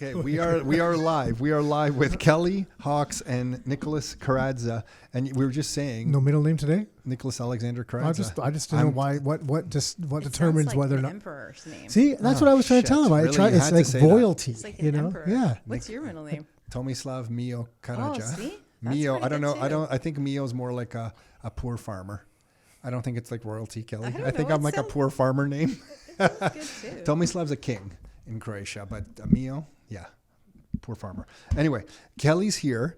Okay, we are live. We are live with Kelly Hawks and Nicholas Karadza, and we were just saying No middle name today. Nicholas Alexander Karadza. I just didn't know why. What determines like whether or an not. emperor's name. See, that's what I was trying to tell him. Really? You It's had to like say that. royalty. It's like you an know? emperor. Yeah. What's your middle name? Tomislav Mio Karadza. Oh, see? That's Mio. pretty I don't good know. too. I think Mio's more like a poor farmer. I don't think it's like royalty, Kelly. don't I think know. I'm like a poor farmer name. Good too. Tomislav's a king in Croatia, but Mio, yeah, poor farmer. Anyway, Kelly's here,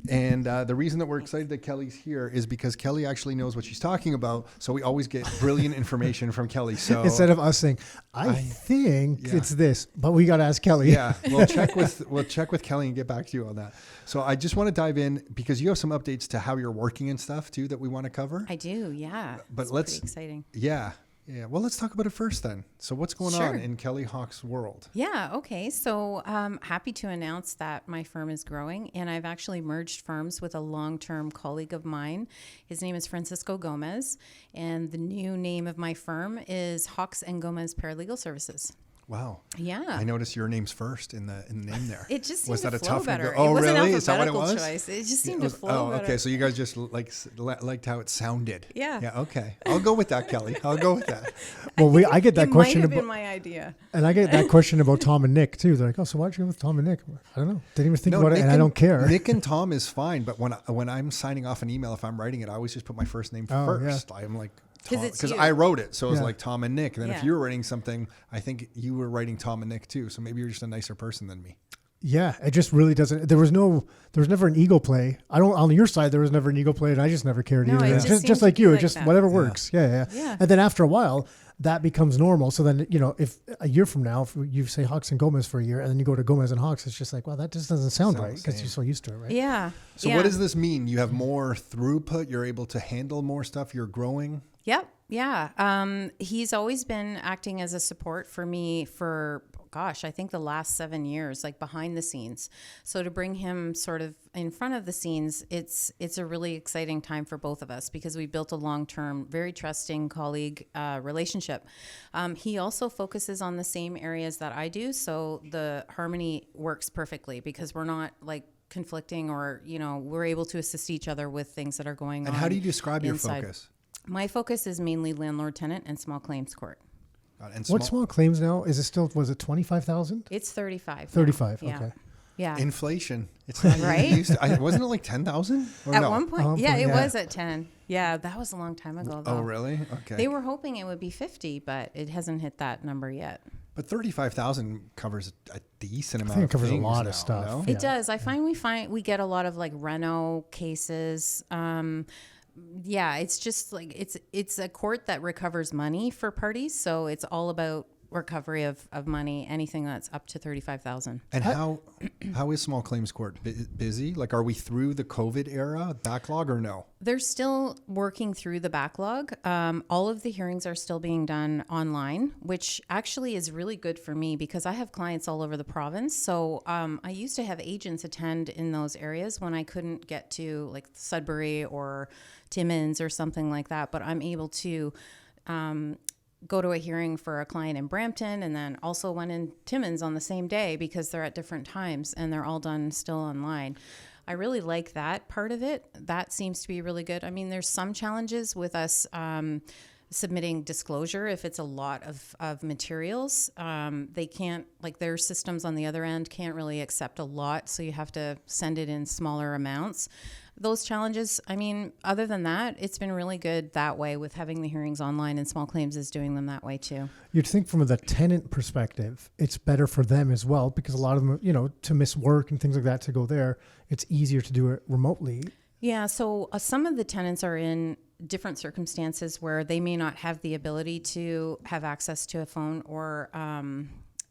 and the reason that we're excited that Kelly's here is because Kelly actually knows what she's talking about. So we always get brilliant information from Kelly. So Instead of us saying, I think it's this, but we got to ask Kelly. yeah, we'll check with Kelly and get back to you on that. So I just want to dive in because you have some updates to how you're working and stuff too that we want to cover. I do, yeah. But It's let's- pretty exciting. Yeah. Well, let's talk about it first then. So what's going Sure. on in Kelly Hawk's world? Yeah, okay. So happy to announce that my firm is growing, and I've actually merged firms with a long-term colleague of mine. His name is Francisco Gomez, and the new name of my firm is Hawks and Gomez Paralegal Services. Wow. Yeah. I noticed your name's first in the name there. It just seemed was that to a flow tough better. Oh, it wasn't really? Is that what it alphabetical was? choice. It just seemed It to was- flow better. okay. So you guys just liked how it sounded. Yeah. Yeah. Okay. I'll go with that, Kelly. I'll go with that. Well, I get that it question might have about, been my idea. and I get that question about Tom and Nick too. They're like, oh, so why'd you go with Tom and Nick? I don't know. Didn't even think about it, Nick and I don't care. Nick and Tom is fine, but when I'm signing off an email, if I'm writing it, I always just put my first name Oh, first. yeah. I'm like. 'Cause it's Because you. I wrote it, so it was Yeah. like Tom and Nick. And then if Yeah. you were writing something, I think you were writing Tom and Nick too. So maybe you're just a nicer person than me. Yeah, it just really doesn't. There was never an ego play. On your side, there was never an ego play, and I just never cared No, either. it It's just just seemed like to you, be it like just that. whatever Yeah. works. Yeah. Yeah. And then after a while, that becomes normal. So then, if a year from now, if you say Hawks and Gomez for a year, and then you go to Gomez and Hawks, it's just like, well, that just doesn't sound Sounds right the because same. you're so used to it, right? Yeah. So yeah. what does this mean? You have more throughput. You're able to handle more stuff. You're growing. Yep. Yeah. He's always been acting as a support for me for, I think the last 7 years, like behind the scenes. So to bring him sort of in front of the scenes, it's a really exciting time for both of us because we built a long-term, very trusting colleague relationship. He also focuses on the same areas that I do. So the harmony works perfectly because we're not like conflicting or, we're able to assist each other with things that are going on. And how do you describe your inside. focus? My focus is mainly landlord, tenant, and small claims court. And What small claims now? Is it still, was it 25,000? It's 35. now. 35, Yeah. okay. Yeah. inflation? It's not Right? wasn't it like 10,000? At one point, one yeah, point, it yeah. was at 10. Yeah, that was a long time ago, though. Oh, really? Okay. They were hoping it would be 50, but it hasn't hit that number yet. But 35,000 covers a decent amount. think it covers a things lot of now, stuff. no? Yeah. It does. I find we get a lot of like reno cases. Yeah, it's just like it's a court that recovers money for parties, so it's all about recovery of money, anything that's up to 35,000. And how is small claims court busy? Like, are we through the COVID era backlog or no? They're still working through the backlog. All of the hearings are still being done online, which actually is really good for me because I have clients all over the province. So I used to have agents attend in those areas when I couldn't get to like Sudbury or Timmins or something like that. But I'm able to go to a hearing for a client in Brampton and then also one in Timmins on the same day because they're at different times and they're all done still online. I really like that part of it. That seems to be really good. I mean, there's some challenges with us submitting disclosure if it's a lot of materials. They can't, like their systems on the other end can't really accept a lot, so you have to send it in smaller amounts. Those challenges, I mean, other than that, it's been really good that way with having the hearings online, and small claims is doing them that way too. You'd think from the tenant perspective, it's better for them as well because a lot of them, to miss work and things like that to go there, it's easier to do it remotely. Yeah, so some of the tenants are in different circumstances where they may not have the ability to have access to a phone or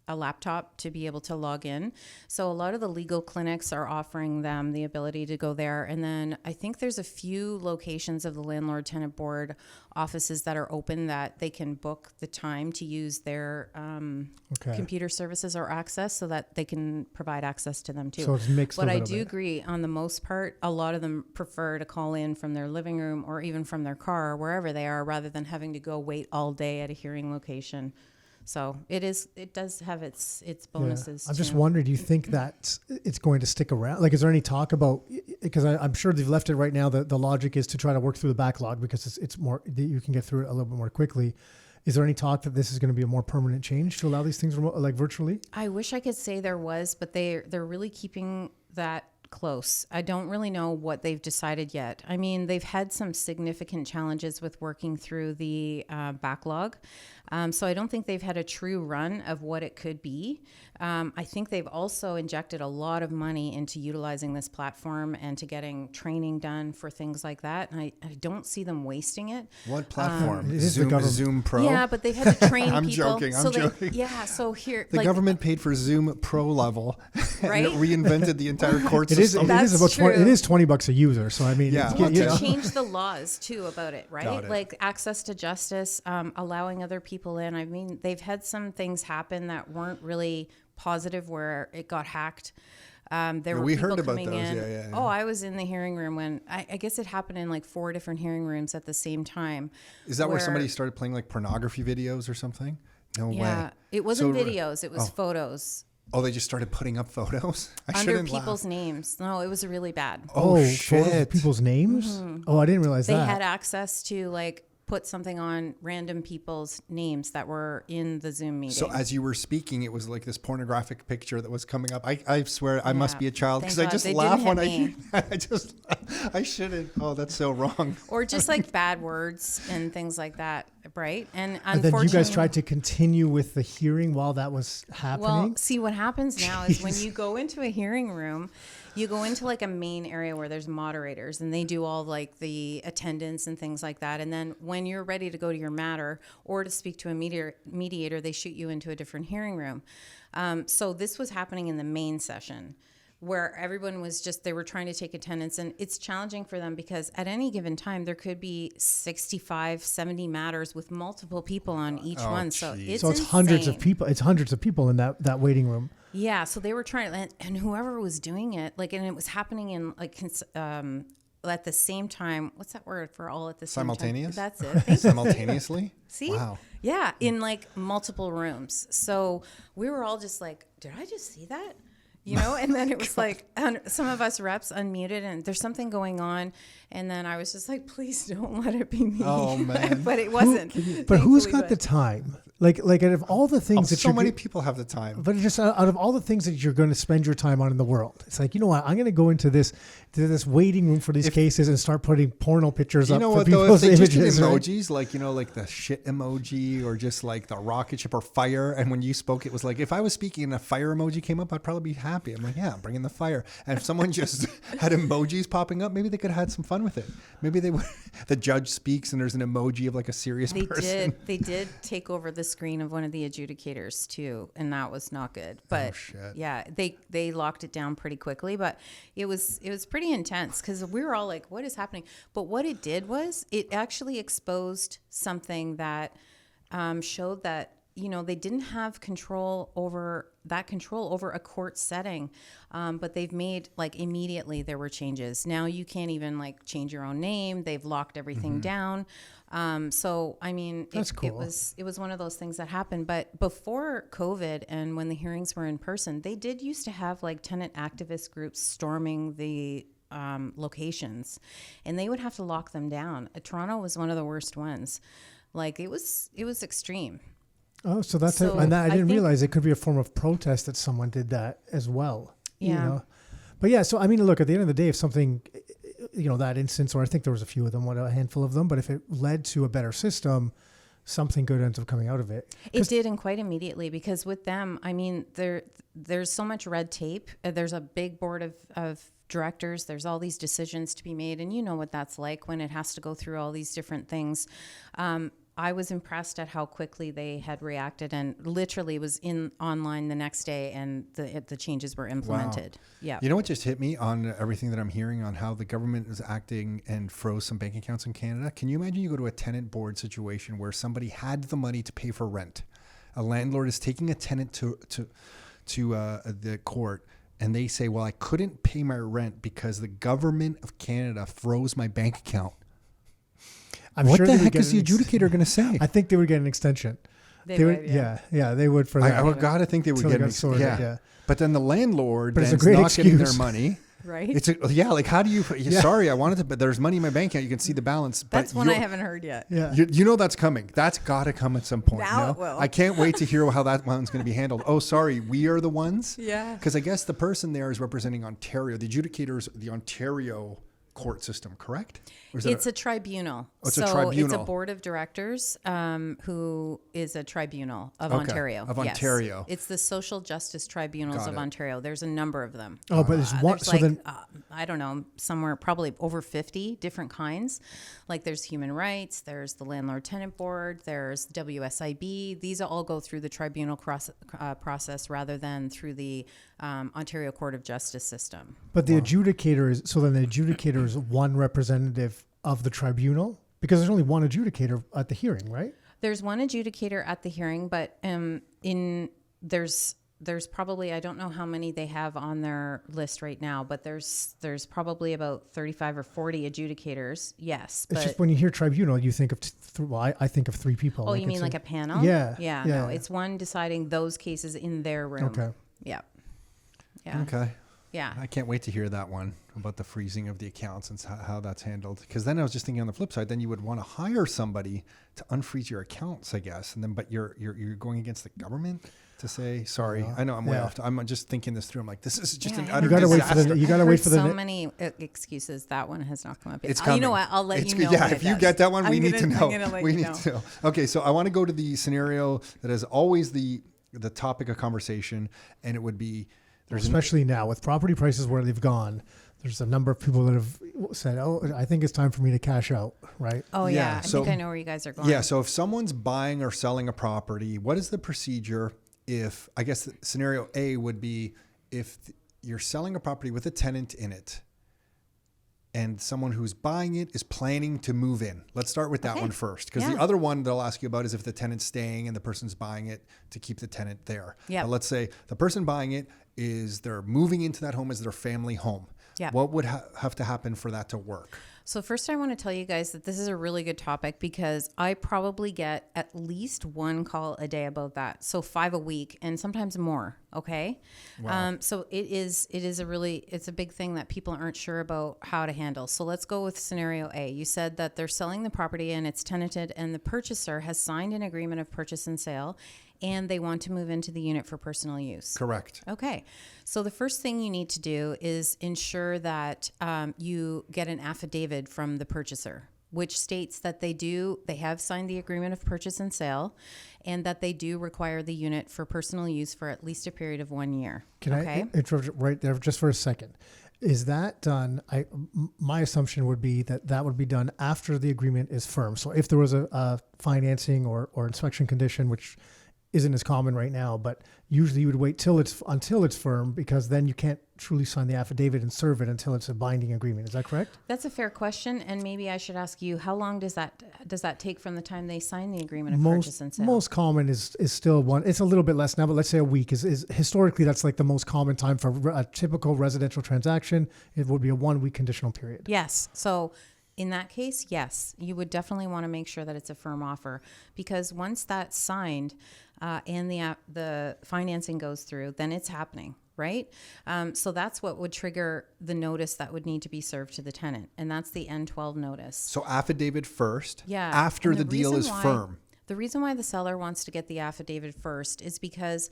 a laptop to be able to log in. So a lot of the legal clinics are offering them the ability to go there. And then I think there's a few locations of the Landlord Tenant Board offices that are open that they can book the time to use their computer services or access so that they can provide access to them too. So it's mixed But a I little do bit. agree on the most part, a lot of them prefer to call in from their living room or even from their car or wherever they are rather than having to go wait all day at a hearing location. So it does have its bonuses. I'm just too. wondering, do you think that it's going to stick around? Like, is there any talk about, because I'm sure they've left it right now, the logic is to try to work through the backlog because it's more, you can get through it a little bit more quickly. Is there any talk that this is going to be a more permanent change to allow these things like virtually? I wish I could say there was, but they're really keeping that close. I don't really know what they've decided yet. I mean, they've had some significant challenges with working through the backlog. So I don't think they've had a true run of what it could be. I think they've also injected a lot of money into utilizing this platform and to getting training done for things like that. And I don't see them wasting it. What platform? It is the government. Zoom Pro? Yeah, but they've had to train I'm people. joking. So I'm joking. yeah, so here... The government paid for Zoom Pro level Right? and it reinvented the entire court It is. system. It is That's about true. it is $20 a user. So I mean, Yeah. it's, Well, you to know. change the laws too about it, right? Got it. Like access to justice, allowing other people in. I mean, they've had some things happen that weren't really positive where it got hacked. There were we people heard about coming those. in. Yeah. Oh, I was in the hearing room when I guess it happened in like 4 different hearing rooms at the same time. Is that where somebody started playing like pornography videos or something? No Yeah, way. it wasn't So- videos; it was photos Oh, they just started putting up photos? I under shouldn't people's laugh. names. No, it was really bad. Oh, photos shit. of people's names. Oh, I didn't realize They that. had access to like put something on random people's names that were in the Zoom meeting. So as you were speaking, it was like this pornographic picture that was coming up. I swear I must be a child because I Thank just God. They laugh didn't when I hit hear I shouldn't. Oh, that's so wrong. or just like bad words and things like that, right? And And then you unfortunately, guys tried to continue with the hearing while that was happening. well, see what happens now is when you go into a hearing room, you go into like a main area where there's moderators and they do all like the attendance and things like that. And then when you're ready to go to your matter or to speak to a mediator, they shoot you into a different hearing room. So this was happening in the main session where everyone was just, they were trying to take attendance, and it's challenging for them because at any given time there could be 65, 70 matters with multiple people on each one. So geez. it's so it's hundreds of insane. people. It's hundreds of people in that waiting room. Yeah, so they were trying, and whoever was doing it, like, and it was happening in like at the same time. What's that word for all at the same Simultaneous? time? That's it. Thank you. Simultaneously? See? Wow. Yeah, in like multiple rooms. So we were all just like, did I just see that? You know, and then it was like some of us reps unmuted and there's something going on. And then I was just like, please don't let it be me. Oh, man. But it wasn't. But who's Thankfully, got the time? Like out of all the things that So you're many go- people have the time. But just out of all the things that you're going to spend your time on in the world, it's like, you know what? I'm going to go into this waiting room for these cases and start putting porno pictures You up know for what though? If people's they just did images. Right? emojis, like, you know, like the shit emoji or just like the rocket ship or fire. And when you spoke, it was like, if I was speaking and a fire emoji came up, I'd probably be happy. I'm like, yeah, bring in the fire. And if someone just had emojis popping up, maybe they could have had some fun with it. Maybe they would. The judge speaks and there's an emoji of like a serious person. They did take over the screen of one of the adjudicators too, and that was not good. But shit. yeah, they locked it down pretty quickly, but it was pretty intense because we were all like, what is happening? But what it did was it actually exposed something that showed that, you know, they didn't have control over a court setting, but they've made, like, immediately there were changes. Now you can't even like change your own name. They've locked everything down. So I mean, That's cool. it was one of those things that happened. But before COVID and when the hearings were in person, they did used to have like tenant activist groups storming the locations, and they would have to lock them down. Toronto was one of the worst ones. Like it was extreme. Oh, so that's So it. And that, I didn't think- realize it could be a form of protest that someone did that as well. You Yeah. know? But yeah, so I mean, look, at the end of the day, if something, you know, that instance, or I think there was a few of them, a handful of them, but if it led to a better system, something good ends up coming out of it. It did, and quite immediately, because with them, I mean, there's so much red tape. There's a big board of directors. There's all these decisions to be made, and you know what that's like when it has to go through all these different things. I was impressed at how quickly they had reacted, and literally was online the next day, and the changes were implemented. Wow. Yeah. You know what just hit me on everything that I'm hearing on how the government is acting and froze some bank accounts in Canada? Can you imagine you go to a tenant board situation where somebody had the money to pay for rent? A landlord is taking a tenant to the court, and they say, well, I couldn't pay my rent because the government of Canada froze my bank account. I'm What sure the they would heck get is the an adjudicator going to say? I think they would get an extension. They would, yeah, they would for that. I would gotta think they would Until get they me. got sorted, yeah. But then the landlord But it's a then's great not getting their excuse. money. Right. Like how do you? Sorry, I wanted to, but there's money in my bank account. You can see the balance. That's but one I haven't heard yet. Yeah. You know that's coming. That's got to come at some point. Now no? it will. I can't wait to hear how that one's going to be handled. Oh, sorry, we are the ones. Yeah. Because I guess the person there is representing Ontario. The adjudicators, the Ontario court system, correct? Or is It's a tribunal. Oh, it's a It's a tribunal. board of directors who is a tribunal of Okay, Ontario. of Yes. Ontario. It's the Social Justice Tribunals Got of it. Ontario. There's a number of them. Oh, but it's one. There's So like, then, I don't know, somewhere probably over 50 different kinds. Like there's human rights, there's the Landlord Tenant Board, there's WSIB. These all go through the tribunal process rather than through the Ontario Court of Justice system. but the adjudicator is, so then the adjudicator is one representative of the tribunal, because there's only one adjudicator at the hearing, right? There's one adjudicator at the hearing, but there's probably, I don't know how many they have on their list right now, but there's probably about 35 or 40 adjudicators. Yes, It's but just when you hear tribunal, you think of, I think of three people. oh, you mean it's like a panel? Yeah, Yeah. yeah. No, it's one deciding those cases in their room. Okay. Yeah. Yeah. Okay. Yeah. I can't wait to hear that one about the freezing of the accounts and how that's handled. Because then I was just thinking on the flip side, then you would want to hire somebody to unfreeze your accounts, I guess. And then, but you're going against the government to say sorry. I know I'm way Yeah. off. I'm just thinking this through. I'm like, this is just an Yeah, utter You gotta wait disaster. for the. You I've gotta heard wait for the. so many excuses. That one has not come up yet. It's You coming. know what? I'll let It's you good. know. Yeah, when if it you does. get that one, we need to know. I'm gonna let We you need know. to know. Okay, so I want to go to the scenario that is always the topic of conversation, and it would be Especially now with property prices where they've gone, there's a number of people that have said, "Oh, I think it's time for me to cash out." Right? Oh Yeah, yeah, I so- think I know where you guys are going. Yeah. So if someone's buying or selling a property, what is the procedure if, I guess scenario A would be if you're selling a property with a tenant in it and someone who's buying it is planning to move in. Let's start with that Okay. one first. Because Yeah. the other one they'll ask you about is if the tenant's staying and the person's buying it to keep the tenant there. Yep. But let's say the person buying it they're moving into that home as their family home. Yep. What would have to happen for that to work? So first I want to tell you guys that this is a really good topic because I probably get at least one call a day about that. So 5 a week and sometimes more. Okay. Wow. So it's a big thing that people aren't sure about how to handle. So let's go with scenario A. You said that they're selling the property and it's tenanted and the purchaser has signed an agreement of purchase and sale and they want to move into the unit for personal use. Correct. Okay. So the first thing you need to do is ensure that you get an affidavit from the purchaser, which states that they have signed the agreement of purchase and sale and that they do require the unit for personal use for at least a period of 1 year. Can I interrupt right there just for a second? Is that done? My assumption would be that would be done after the agreement is firm. So if there was a financing or inspection condition, which isn't as common right now, but usually you would wait until it's firm because then you can't truly sign the affidavit and serve it until it's a binding agreement. Is that correct? That's a fair question, and maybe I should ask you, how long does that take from the time they sign the agreement of purchase and sale? Most common is still one. It's a little bit less now, but let's say a week is historically that's like the most common time for a typical residential transaction. It would be a 1 week conditional period. Yes. So in that case, yes, you would definitely want to make sure that it's a firm offer because once that's signed and the financing goes through, then it's happening, right? So that's what would trigger the notice that would need to be served to the tenant, and that's the N12 notice. So affidavit first. Yeah. After And the deal is firm. The reason why the seller wants to get the affidavit first is because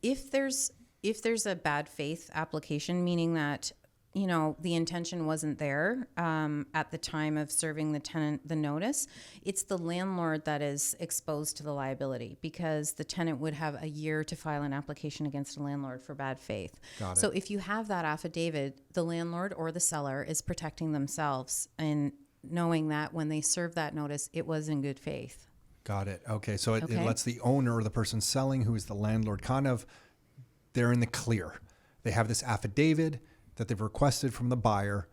if there's a bad faith application, meaning that the intention wasn't there at the time of serving the tenant the notice, it's the landlord that is exposed to the liability because the tenant would have a year to file an application against a landlord for bad faith. Got it. So if you have that affidavit, the landlord or the seller is protecting themselves and knowing that when they serve that notice, it was in good faith. Got it. Okay. So it Okay. lets the owner or the person selling, who is the landlord, they're in the clear. They have this affidavit that they've requested from the buyer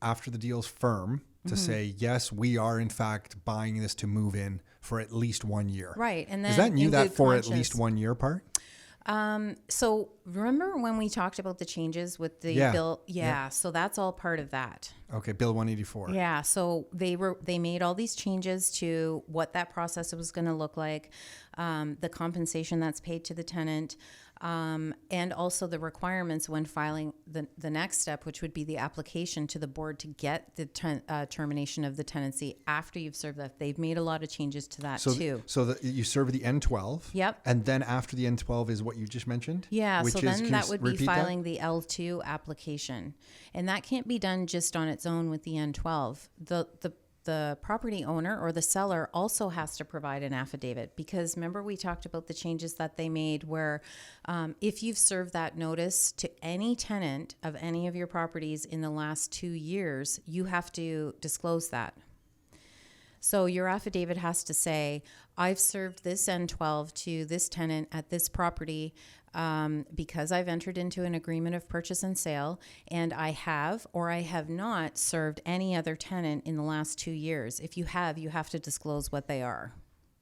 after the deal's firm to say, yes, we are in fact buying this to move in for at least 1 year. Right. And then Is that new, in that good for at conscience- least 1 year part? So remember when we talked about the changes with the Yeah. bill? Yeah. So that's all part of that. Okay, Bill 184. Yeah. So they made all these changes to what that process was going to look like, the compensation that's paid to the tenant, and also the requirements when filing the next step, which would be the application to the board to get the termination of the tenancy after you've served that. They've made a lot of changes to that too. So you serve the N12. Yep. And then after the N12 is what you just mentioned? Yeah, Which so is, then can that you would be repeat filing the L2 application. And that can't be done just on its own with the N12. The property owner or the seller also has to provide an affidavit, because remember we talked about the changes that they made where if you've served that notice to any tenant of any of your properties in the last 2 years, you have to disclose that. So your affidavit has to say, I've served this N12 to this tenant at this property because I've entered into an agreement of purchase and sale, and I have or I have not served any other tenant in the last 2 years. If you have to disclose what they are,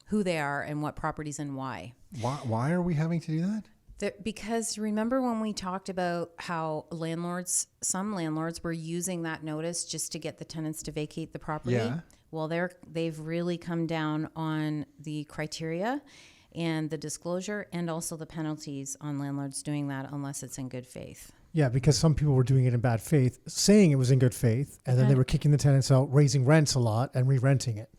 who they are, and what properties and why. Why are we having to do that? Because remember when we talked about how some landlords were using that notice just to get the tenants to vacate the property? Yeah. Well, they've really come down on the criteria and the disclosure and also the penalties on landlords doing that unless it's in good faith. Yeah, because some people were doing it in bad faith, saying it was in good faith, and then they were kicking the tenants out, raising rents a lot, and re-renting it.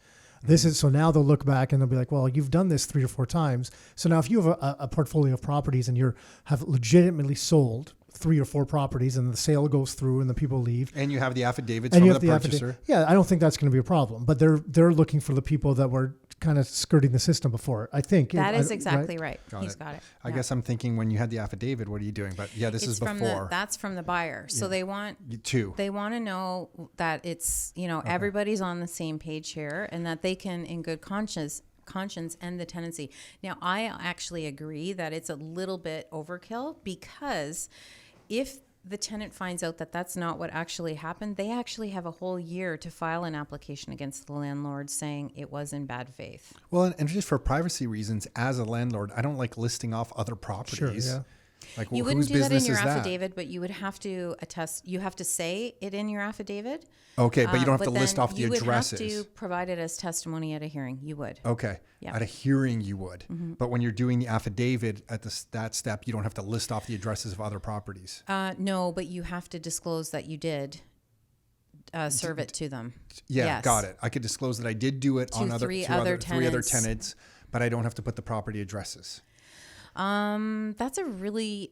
So now they'll look back and they'll be like, well, you've done this 3 or 4 times. So now if you have a portfolio of properties and have legitimately sold 3 or 4 properties and the sale goes through and the people leave. And you have the affidavits from the purchaser. Yeah, I don't think that's going to be a problem. But they're looking for the people that were kind of skirting the system before, I think. That is exactly right. He's got it. I guess I'm thinking when you had the affidavit, what are you doing? But yeah, this is before. That's from the buyer. So they want They want to know that it's, everybody's on the same page here and that they can, in good conscience, end the tenancy. Now, I actually agree that it's a little bit overkill, because if the tenant finds out that that's not what actually happened, they actually have a whole year to file an application against the landlord saying it was in bad faith. Well, and just for privacy reasons, as a landlord, I don't like listing off other properties. Sure, yeah. Like, You well, wouldn't whose do that in business your is that? affidavit, but you would have to attest. You have to say it in your affidavit. Okay, but you don't have to but list then off the addresses. You would have to provide it as testimony at a hearing. You would. Okay. Yeah. At a hearing, you would. But when you're doing the affidavit at that step, you don't have to list off the addresses of other properties. No, but you have to disclose that you did serve it to them. Yeah, Yes. got it. I could disclose that I did do it on three other three other tenants. tenants, but I don't have to put the property addresses. That's a really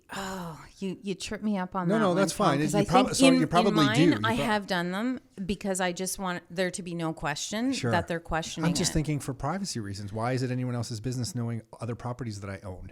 you tripped me up on that. No, that's fine. Because You I think you probably in mine, do. You I have done them because I just want there to be no question Sure. that they're questioning. I'm just it. thinking for privacy reasons. Why is it anyone else's business knowing other properties that I own?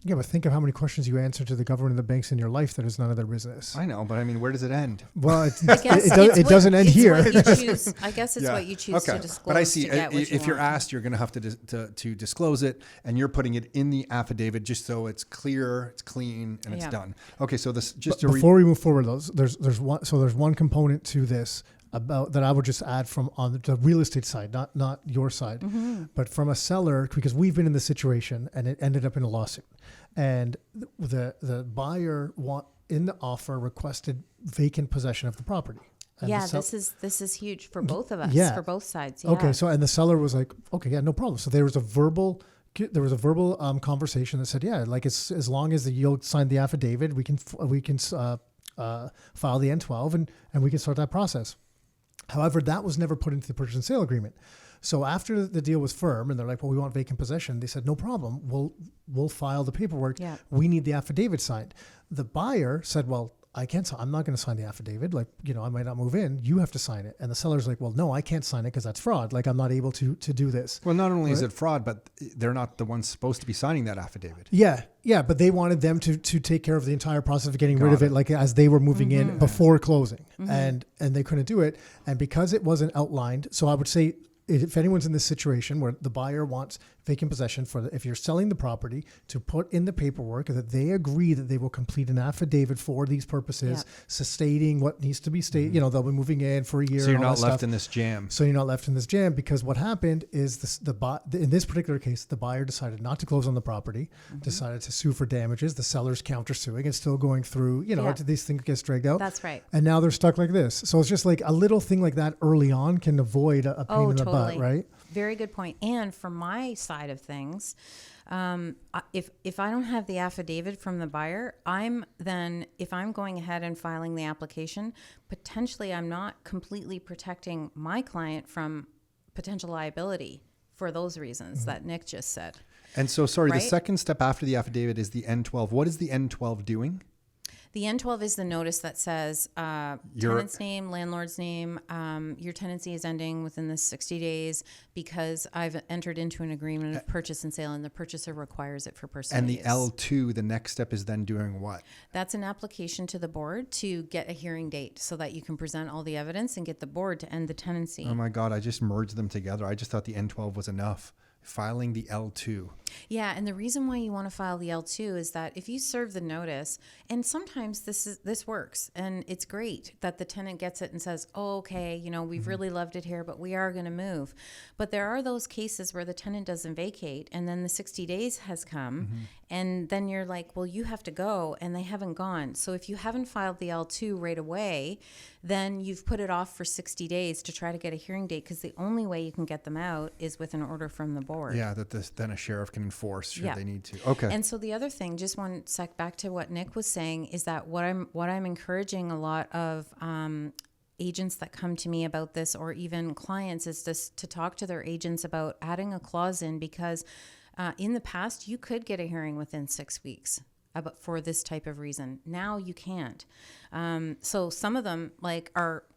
Yeah, but think of how many questions you answer to the government and the banks in your life that is none of their business. I know, but I mean, where does it end? Well, it doesn't end here. What you choose. I guess it's what you choose to disclose. But I see, to get what if you're want. asked, you're going to have to disclose it, and you're putting it in the affidavit just so it's clear, it's clean, and it's Yeah. done. Okay, so this just But to before we move forward, there's one component to this about that I would just add from on the real estate side, not your side, but from a seller, because we've been in this situation and it ended up in a lawsuit, and the buyer in the offer requested vacant possession of the property. And Yeah, the this is huge for both of us. Yeah. For both sides. Yeah. Okay, so and the seller was like, okay, yeah, no problem. So there was a verbal conversation that said, yeah, like as long as you'll sign the affidavit, we can file the N12 and we can start that process. However, that was never put into the purchase and sale agreement. So after the deal was firm and they're like, well, we want vacant possession, they said, no problem. We'll file the paperwork. Yeah. We need the affidavit signed. The buyer said, well, I'm not going to sign the affidavit. Like, I might not move in. You have to sign it. And the seller's like, well, no, I can't sign it because that's fraud. Like, I'm not able to do this. Well, not only is it fraud, but they're not the ones supposed to be signing that affidavit. Yeah. But they wanted them to take care of the entire process of getting rid of it, like as they were moving in before closing, and they couldn't do it. And because it wasn't outlined, so I would say if anyone's in this situation where the buyer wants vacant possession if you're selling the property, to put in the paperwork that they agree that they will complete an affidavit for these purposes, stating what needs to be stated. You know, they'll be moving in for a year. So you're and all not that left stuff. in this jam. So you're not left in this jam, because what happened is in this particular case, the buyer decided not to close on the property, decided to sue for damages. The seller's countersuing. It's still going through, you know, these things get dragged out. That's right. And now they're stuck like this. So it's just like a little thing like that early on can avoid a pain in the butt, right? Very good point. And from my side of things, if I don't have the affidavit from the buyer, if I'm going ahead and filing the application, potentially I'm not completely protecting my client from potential liability for those reasons that Nick just said. And so, sorry, Right? the second step after the affidavit is the N12. What is the N12 doing? The N12 is the notice that says tenant's name, landlord's name, your tenancy is ending within the 60 days because I've entered into an agreement of purchase and sale and the purchaser requires it for personal And the use. L2, the next step is then doing what? That's an application to the board to get a hearing date so that you can present all the evidence and get the board to end the tenancy. Oh my God, I just merged them together. I just thought the N12 was enough. Filing the L2. Yeah, and the reason why you want to file the L2 is that if you serve the notice, and sometimes this works, and it's great that the tenant gets it and says, "Oh, okay, you know, we've really loved it here, but we are going to move." But there are those cases where the tenant doesn't vacate, and then the 60 days has come, and then you're like, "Well, you have to go," and they haven't gone. So if you haven't filed the L2 right away, then you've put it off for 60 days to try to get a hearing date, because the only way you can get them out is with an order from the board. Yeah, that then a sheriff can enforce should Yeah. they need to. Okay. And so the other thing, just one sec back to what Nick was saying, is that what I'm encouraging a lot of agents that come to me about this, or even clients, is just to talk to their agents about adding a clause in, because in the past you could get a hearing within 6 weeks. But for this type of reason, now you can't. So some of them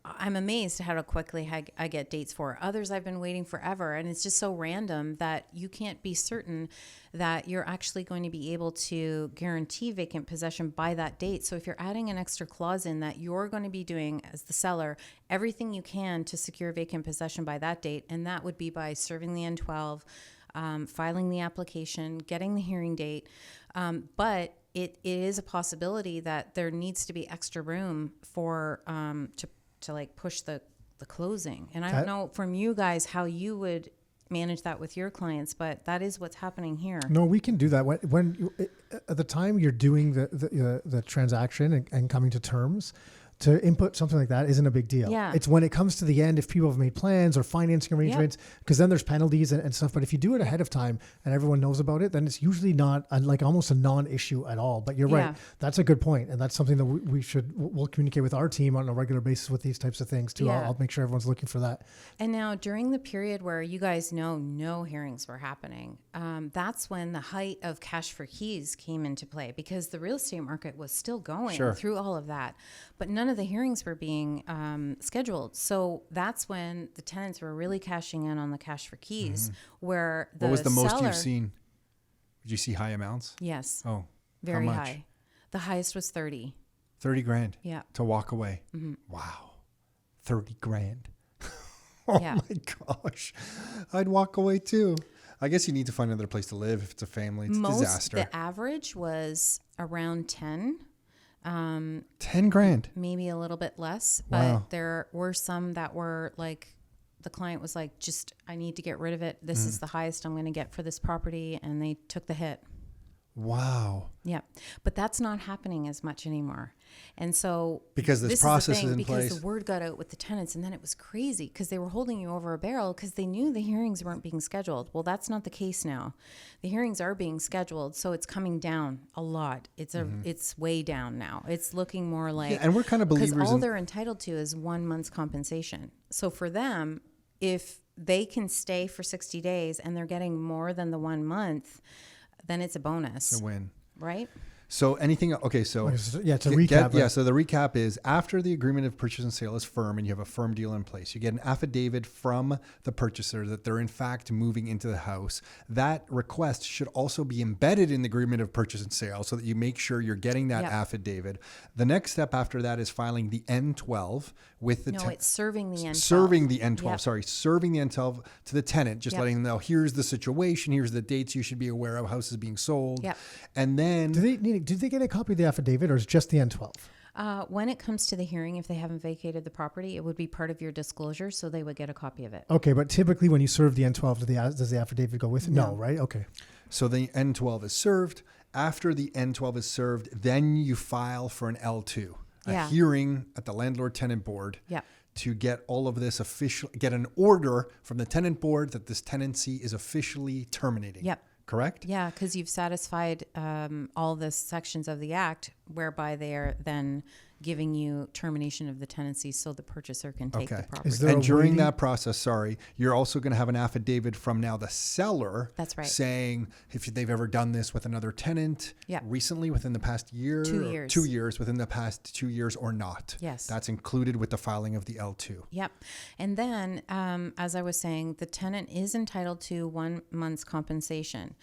I'm amazed at how quickly I get dates for. Others I've been waiting forever, and it's just so random that you can't be certain that you're actually going to be able to guarantee vacant possession by that date. So if you're adding an extra clause in that you're going to be doing, as the seller, everything you can to secure vacant possession by that date, and that would be by serving the N12, filing the application, getting the hearing date, but it is a possibility that there needs to be extra room for to like push the closing. And I don't know from you guys how you would manage that with your clients, but that is what's happening here. No, we can do that when at the time you're doing the transaction and coming to terms. To input something like that isn't a big deal. Yeah. It's when it comes to the end, if people have made plans or financing arrangements, because then there's penalties and stuff. But if you do it ahead of time and everyone knows about it, then it's usually not almost a non-issue at all. But you're right. That's a good point. And that's something that we'll communicate with our team on a regular basis with these types of things too. I'll make sure everyone's looking for that. And now during the period where you guys know no hearings were happening, that's when the height of cash for keys came into play, because the real estate market was still going through all of that. But none of the hearings were being scheduled. So that's when the tenants were really cashing in on the cash for keys, where the what was the most seller, you've seen? Did you see high amounts? Yes. Oh, very how much? high. The highest was 30. 30 grand. Yeah. To walk away. Mm-hmm. Wow. 30 grand. Oh my gosh. I'd walk away too. I guess you need to find another place to live if it's a family. It's a disaster. The average was around 10. 10 grand. Maybe a little bit less, but there were some that were like, the client was like, I need to get rid of it. This is the highest I'm going to get for this property. And they took the hit. Wow. Yeah. But that's not happening as much anymore. And so because this process is in place, because the word got out with the tenants, and then it was crazy because they were holding you over a barrel because they knew the hearings weren't being scheduled. Well, that's not the case now. The hearings are being scheduled, so it's coming down a lot. It's way down now. It's looking more like, and we're kind of believers because all they're entitled to is 1 month's compensation. So for them, if they can stay for 60 days and they're getting more than the 1 month, then it's a bonus. It's a win. Right? So anything, okay, so Yeah, to recap. yeah, so the recap is after the agreement of purchase and sale is firm and you have a firm deal in place, you get an affidavit from the purchaser that they're in fact moving into the house. That request should also be embedded in the agreement of purchase and sale so that you make sure you're getting that Yep. affidavit. The next step after that is filing the N12 with the No, it's serving the N12. serving the N12, Yep. serving the N12 to the tenant, just Yep. letting them know, here's the situation, here's the dates you should be aware of, house is being sold. Yep. And then Do they get a copy of the affidavit, or is it just the N12? When it comes to the hearing, if they haven't vacated the property, it would be part of your disclosure, so they would get a copy of it. Okay, but typically when you serve the N12, does the affidavit go with it? No, right? Okay. So the N12 is served. After the N12 is served, then you file for an L2, a Yeah. hearing at the landlord tenant board Yeah. to get all of this get an order from the tenant board that this tenancy is officially terminating. Yep. Correct? Yeah, because you've satisfied all the sections of the act whereby they are then giving you termination of the tenancy so the purchaser can take Okay. the property. Is there And a during waiting- that process, you're also going to have an affidavit from now the seller. That's right. Saying if they've ever done this with another tenant Yep. recently within the past year. 2 or years. 2 years within the past 2 years or not. Yes. That's included with the filing of the L2. Yep. And then, as I was saying, the tenant is entitled to 1 month's compensation.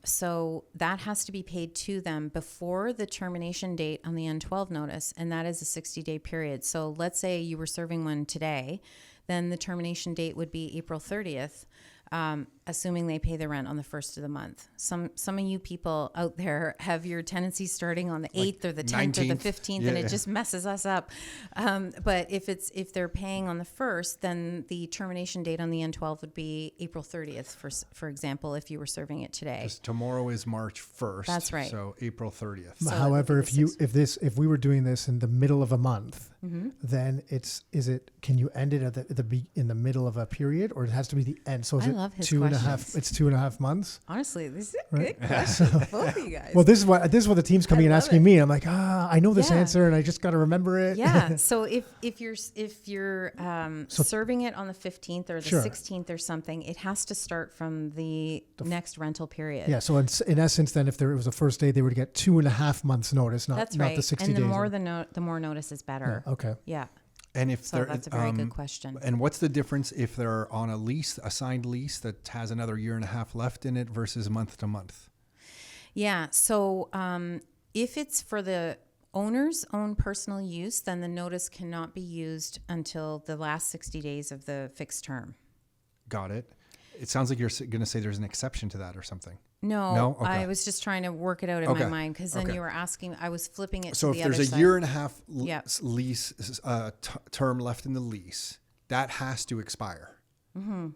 So that has to be paid to them before the termination date on the N12 notice, and that is a 60-day period. So let's say you were serving one today, then the termination date would be April 30th. Assuming they pay the rent on the first of the month. Some of you people out there have your tenancy starting on the 8th or the 10th or the 19th. 15th, Yeah, and it yeah. just messes us up. But if they're paying on the 1st, then the termination date on the N12 would be April 30th, for example, if you were serving it today. 'Cause tomorrow is March 1st. That's right. So April 30th. So However, it would be the if we were doing this in the middle of a month, Mm-hmm. then can you end it at in the middle of a period, or it has to be the end? So is I it love his 2.5? questions. It's 2.5 months. Honestly, this is a Right. good question. Both of you guys. Well, this is what the team's coming I and love asking it. me. I'm like, I know this Yeah. answer, and I just got to remember it. Yeah. So if you're serving it on the 15th or the Sure. 16th or something, it has to start from the next rental period. Yeah. So in essence, then, if there was a first day, they would get 2.5 months notice, not That's not right. the 60 and the days. more the more notice is better. Yeah, okay. Yeah. And if So they're, that's a very good question. And what's the difference if they're on a signed lease that has another year and a half left in it versus month to month? Yeah. So if it's for the owner's own personal use, then the notice cannot be used until the last 60 days of the fixed term. Got it. It sounds like you're going to say there's an exception to that or something. No, No? Okay. I was just trying to work it out in Okay. my mind because then Okay. you were asking, I was flipping it So to if the there's other a side. year and a half Yep. lease term left in the lease, that has to expire. Mm-hmm.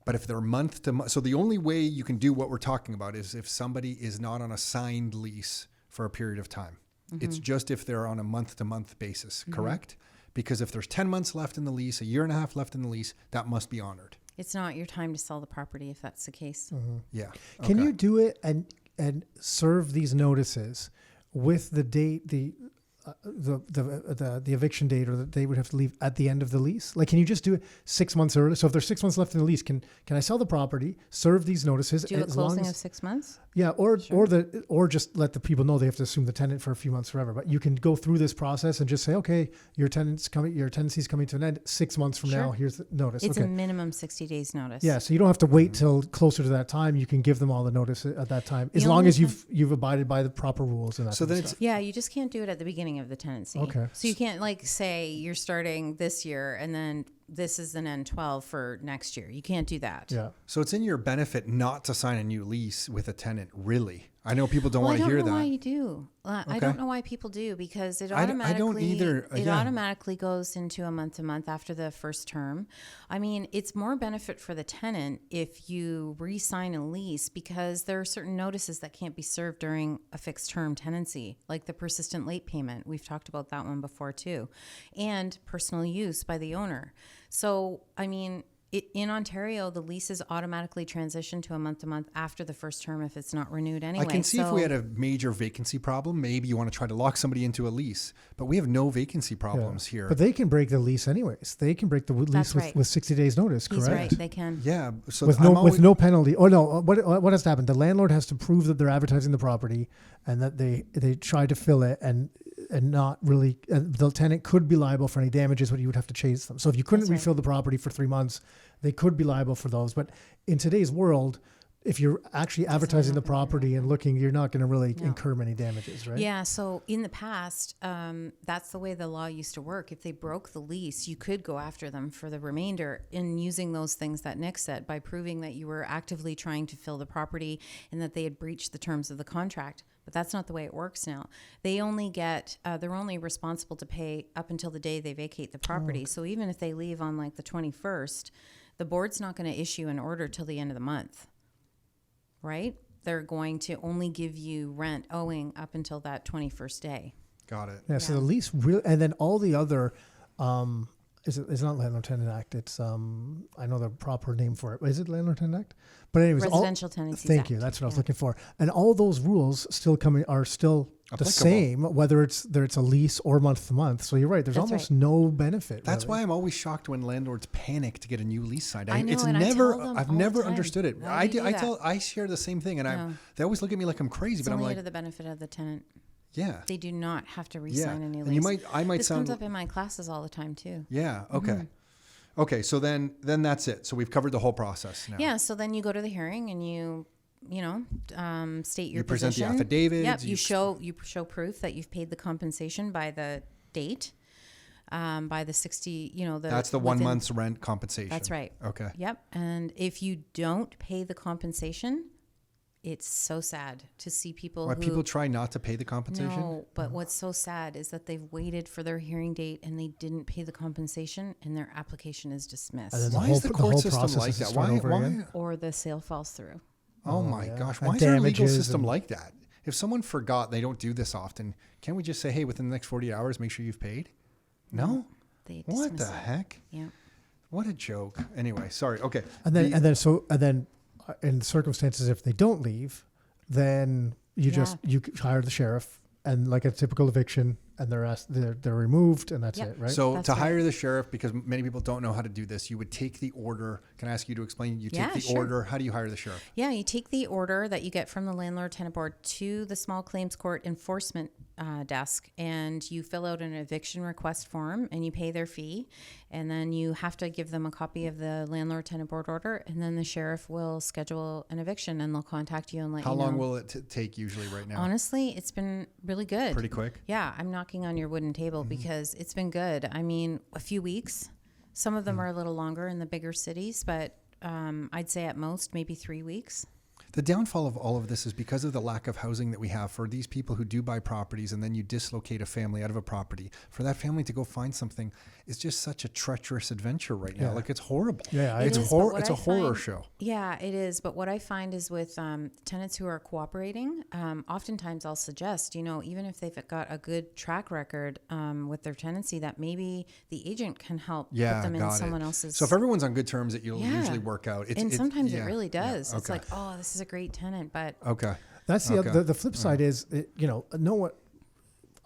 But if they're month to month, so the only way you can do what we're talking about is if somebody is not on a signed lease for a period of time. Mm-hmm. It's just if they're on a month to month basis, correct? Because if there's 10 months left in the lease, a year and a half left in the lease, that must be honored. It's not your time to sell the property if that's the case. Yeah. Can Okay. you do it and serve these notices with the date, the eviction date, or that they would have to leave at the end of the lease? Like, can you just do it 6 months early? So if there's 6 months left in the lease, can I sell the property, serve these notices Do a as long closing as, of 6 months? yeah, or just let the people know they have to assume the tenant for a few months forever. But you can go through this process and just say, okay, your tenancy's coming to an end 6 months from now. Sure. Here's the notice. It's okay. a minimum 60 days notice. Yeah, so you don't have to wait till closer to that time. You can give them all the notice at that time, as The long only as you've abided by the proper rules and that. So sort then of it's stuff. Yeah, you just can't do it at the beginning of the tenancy. Okay. So you can't say you're starting this year and then this is an N12 for next year. You can't do that. Yeah. So it's in your benefit not to sign a new lease with a tenant, really. I know people don't want to hear I don't know why that. you do. I Okay. don't know why people do because it I don't automatically either. it Yeah. automatically goes into a month to month after the first term. I mean, it's more benefit for the tenant if you re-sign a lease because there are certain notices that can't be served during a fixed term tenancy, like the persistent late payment. We've talked about that one before too, and personal use by the owner. So, I mean, in Ontario, the leases automatically transition to a month-to-month after the first term if it's not renewed anyway. I can see if we had a major vacancy problem, maybe you want to try to lock somebody into a lease, but we have no vacancy problems here. But they can break the lease anyways. They can break the lease with 60 days notice, correct? He's right, they can. Yeah. So With no penalty. Oh no, what has to happen? The landlord has to prove that they're advertising the property and that they try to fill it and not really, the tenant could be liable for any damages, but you would have to chase them. So if you couldn't refill the property for 3 months, they could be liable for those. But in today's world, if you're actually advertising the property and looking, you're not going to really incur many damages, right? Yeah. So in the past, that's the way the law used to work. If they broke the lease, you could go after them for the remainder in using those things that Nick said by proving that you were actively trying to fill the property and that they had breached the terms of the contract. But that's not the way it works now. They only get, they're only responsible to pay up until the day they vacate the property. Okay. So even if they leave on like the 21st, the board's not going to issue an order till the end of the month, right? They're going to only give you rent owing up until that 21st day. Got it. Yeah. So the lease really, and then all the other, it's not Landlord Tenant Act. It's I know the proper name for it. Is it Landlord Tenant Act? But anyways, Residential Tenancies Thank Act. you. That's what I was looking for. And all those rules still are still applicable. The same, whether it's a lease or month to month. So you're right. There's almost no benefit. That's why I'm always shocked when landlords panic to get a new lease signed. I know, it's and never. I tell them I've all never the time. understood it. I share the same thing, and No. they always look at me like I'm crazy. It's but I'm only like, to the benefit of the tenant. yeah. They do not have to re-sign a new And lease. I might this sound. comes up in my classes all the time too. Yeah. Okay. Okay. So then that's it. So we've covered the whole process now. Yeah. So then you go to the hearing and you state your You present position. the affidavits. Yep. You show proof that you've paid the compensation by the date, by the 60. That's the 1 month's rent compensation. That's right. Okay. Yep. And if you don't pay the compensation, it's so sad to see people People try not to pay the compensation? No, but what's so sad is that they've waited for their hearing date and they didn't pay the compensation and their application is dismissed. Why is the court system like that? Why? Or the sale falls through. Oh my gosh. Why is our legal system like that? If someone forgot, they don't do this often, can't we just say, hey, within the next 48 hours, make sure you've paid? No? They What the heck? Yeah. What a joke. Anyway, sorry. Okay. And then in circumstances, if they don't leave, then you hire the sheriff and like a typical eviction, and they're removed, and that's it, right? So that's hire the sheriff, because many people don't know how to do this, you would take the order. Can I ask you to explain? You take the order. How do you hire the sheriff? Yeah, you take the order that you get from the landlord tenant board to the small claims court enforcement desk, and you fill out an eviction request form and you pay their fee, and then you have to give them a copy of the landlord tenant board order, and then the sheriff will schedule an eviction and they'll contact you and let you know. How long will it take usually right now? Honestly, it's been really good. Pretty quick? Yeah, I'm knocking on your wooden table because it's been good. I mean, a few weeks. Some of them are a little longer in the bigger cities, but I'd say at most maybe 3 weeks. The downfall of all of this is because of the lack of housing that we have for these people who do buy properties, and then you dislocate a family out of a property. For that family to go find something is just such a treacherous adventure right now. Like, it's horrible. Yeah, it's a horror show. Yeah, it is. But what I find is with tenants who are cooperating, oftentimes I'll suggest, even if they've got a good track record with their tenancy, that maybe the agent can help put them in someone else's. So if everyone's on good terms, it'll usually work out. Sometimes it really does. Yeah. It's like, oh, this is a great tenant, but that's the flip side is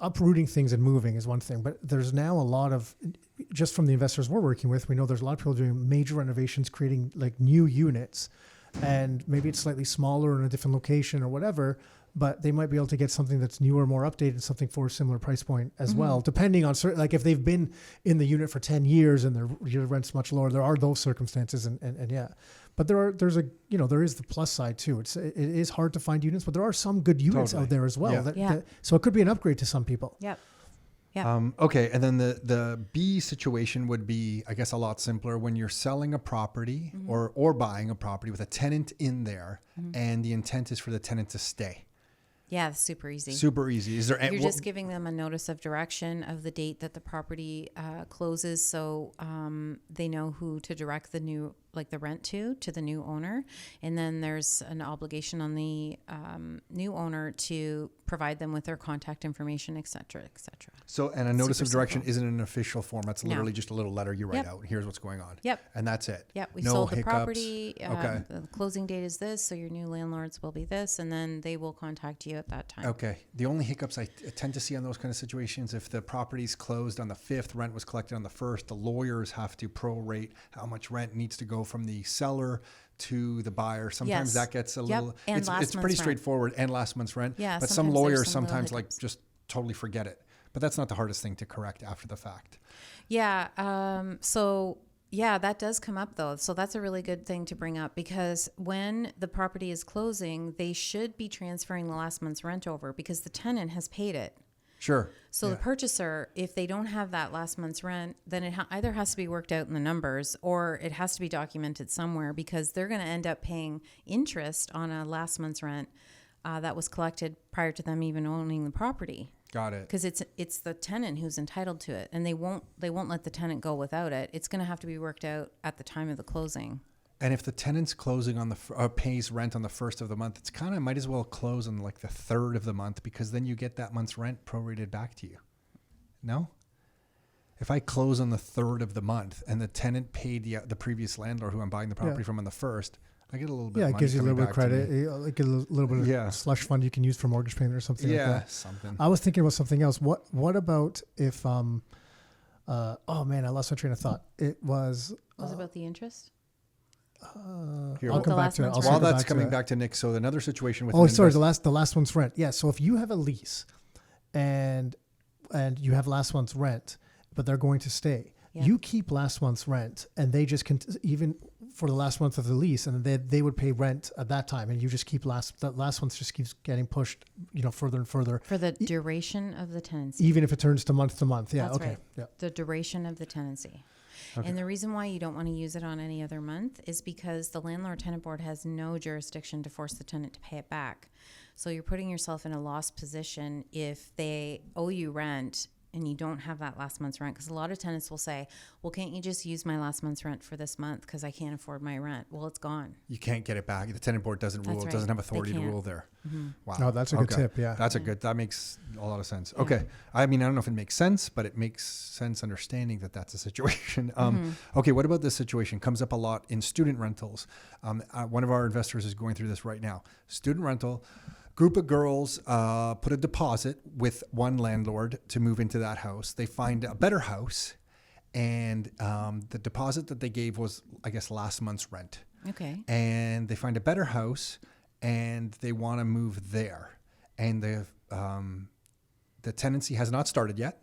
uprooting things and moving is one thing, but there's now a lot of, just from the investors we're working with, we know there's a lot of people doing major renovations, creating like new units, and maybe it's slightly smaller in a different location or whatever, but they might be able to get something that's newer, more updated, something for a similar price point as well, depending on certain, like if they've been in the unit for 10 years and their rent's much lower, there are those circumstances and yeah. But there is the plus side too. It is hard to find units, but there are some good units out there as well. So it could be an upgrade to some people. Yep. Yeah. Okay. And then the B situation would be, I guess, a lot simpler when you're selling a property or buying a property with a tenant in there, and the intent is for the tenant to stay. Yeah, super easy. Super easy. Is there? You're just giving them a notice of direction of the date that the property closes, so they know who to direct the new like the rent to the new owner. And then there's an obligation on the new owner to provide them with their contact information, et cetera, et cetera. So, and a notice Super of direction simple. isn't an official form. That's No. literally just a little letter you write Yep. out. Here's what's going on. Yep. And that's it. Yep, we No sold the hiccups. property. Okay. The closing date is this, so your new landlords will be this, and then they will contact you at that time. Okay. The only hiccups I tend to see on those kind of situations, if the property's closed on the 5th, rent was collected on the 1st, the lawyers have to prorate how much rent needs to go from the seller to the buyer. Sometimes Yes. that gets a Yep. little, And it's last pretty month's rent. straightforward, and last month's rent. Yeah, but some sometimes there's lawyers some little sometimes like hiccups. just totally forget it. But that's not the hardest thing to correct after the fact. Yeah. So yeah, that does come up though. So that's a really good thing to bring up, because when the property is closing, they should be transferring the last month's rent over because the tenant has paid it. Sure. So Yeah. the purchaser, if they don't have that last month's rent, then it either has to be worked out in the numbers or it has to be documented somewhere, because they're going to end up paying interest on a last month's rent that was collected prior to them even owning the property. Got it. Because it's the tenant who's entitled to it, and they won't let the tenant go without it. It's going to have to be worked out at the time of the closing. And if the tenant's closing on pays rent on the 1st of the month, it's kind of might as well close on like the 3rd of the month, because then you get that month's rent prorated back to you. No? If I close on the 3rd of the month and the tenant paid the previous landlord who I'm buying the property from on the 1st, I get a little bit Yeah, of it money gives you a coming little bit of back to me. credit, like a little bit of Yeah. slush fund you can use for mortgage payment or something like Yeah, that. something. I was thinking about something else. What about if oh man, I lost my train of thought. It was Was it about the interest? Here, I'll the come back last to it. month's I'll rent. while circle that's back to coming that. back to Nick, so another situation with Oh, sorry, the last one's rent. Yeah, so if you have a lease and you have last month's rent, but they're going to stay, Yeah. you keep last month's rent, and they just even for the last month of the lease, and they would pay rent at that time, and you just keep that last month just keeps getting pushed, further and further, For the duration of the tenancy. even if it turns to month. Yeah, That's okay, right. yeah. The duration of the tenancy. And the reason why you don't want to use it on any other month is because the landlord tenant board has no jurisdiction to force the tenant to pay it back. So you're putting yourself in a lost position if they owe you rent and you don't have that last month's rent. Because a lot of tenants will say, well, can't you just use my last month's rent for this month because I can't afford my rent? Well, it's gone. You can't get it back. The tenant board doesn't rule. That's It right. doesn't have They authority to can't. rule there. Wow. Oh, that's a good tip, yeah. That makes a lot of sense. Okay. I mean, I don't know if it makes sense, but it makes sense understanding that that's a situation. Okay. What about this situation? Comes up a lot in student rentals. One of our investors is going through this right now. Student rental. Group of girls put a deposit with one landlord to move into that house. They find a better house, and the deposit that they gave was, I guess, last month's rent. Okay. And they find a better house, and they want to move there. And the tenancy has not started yet.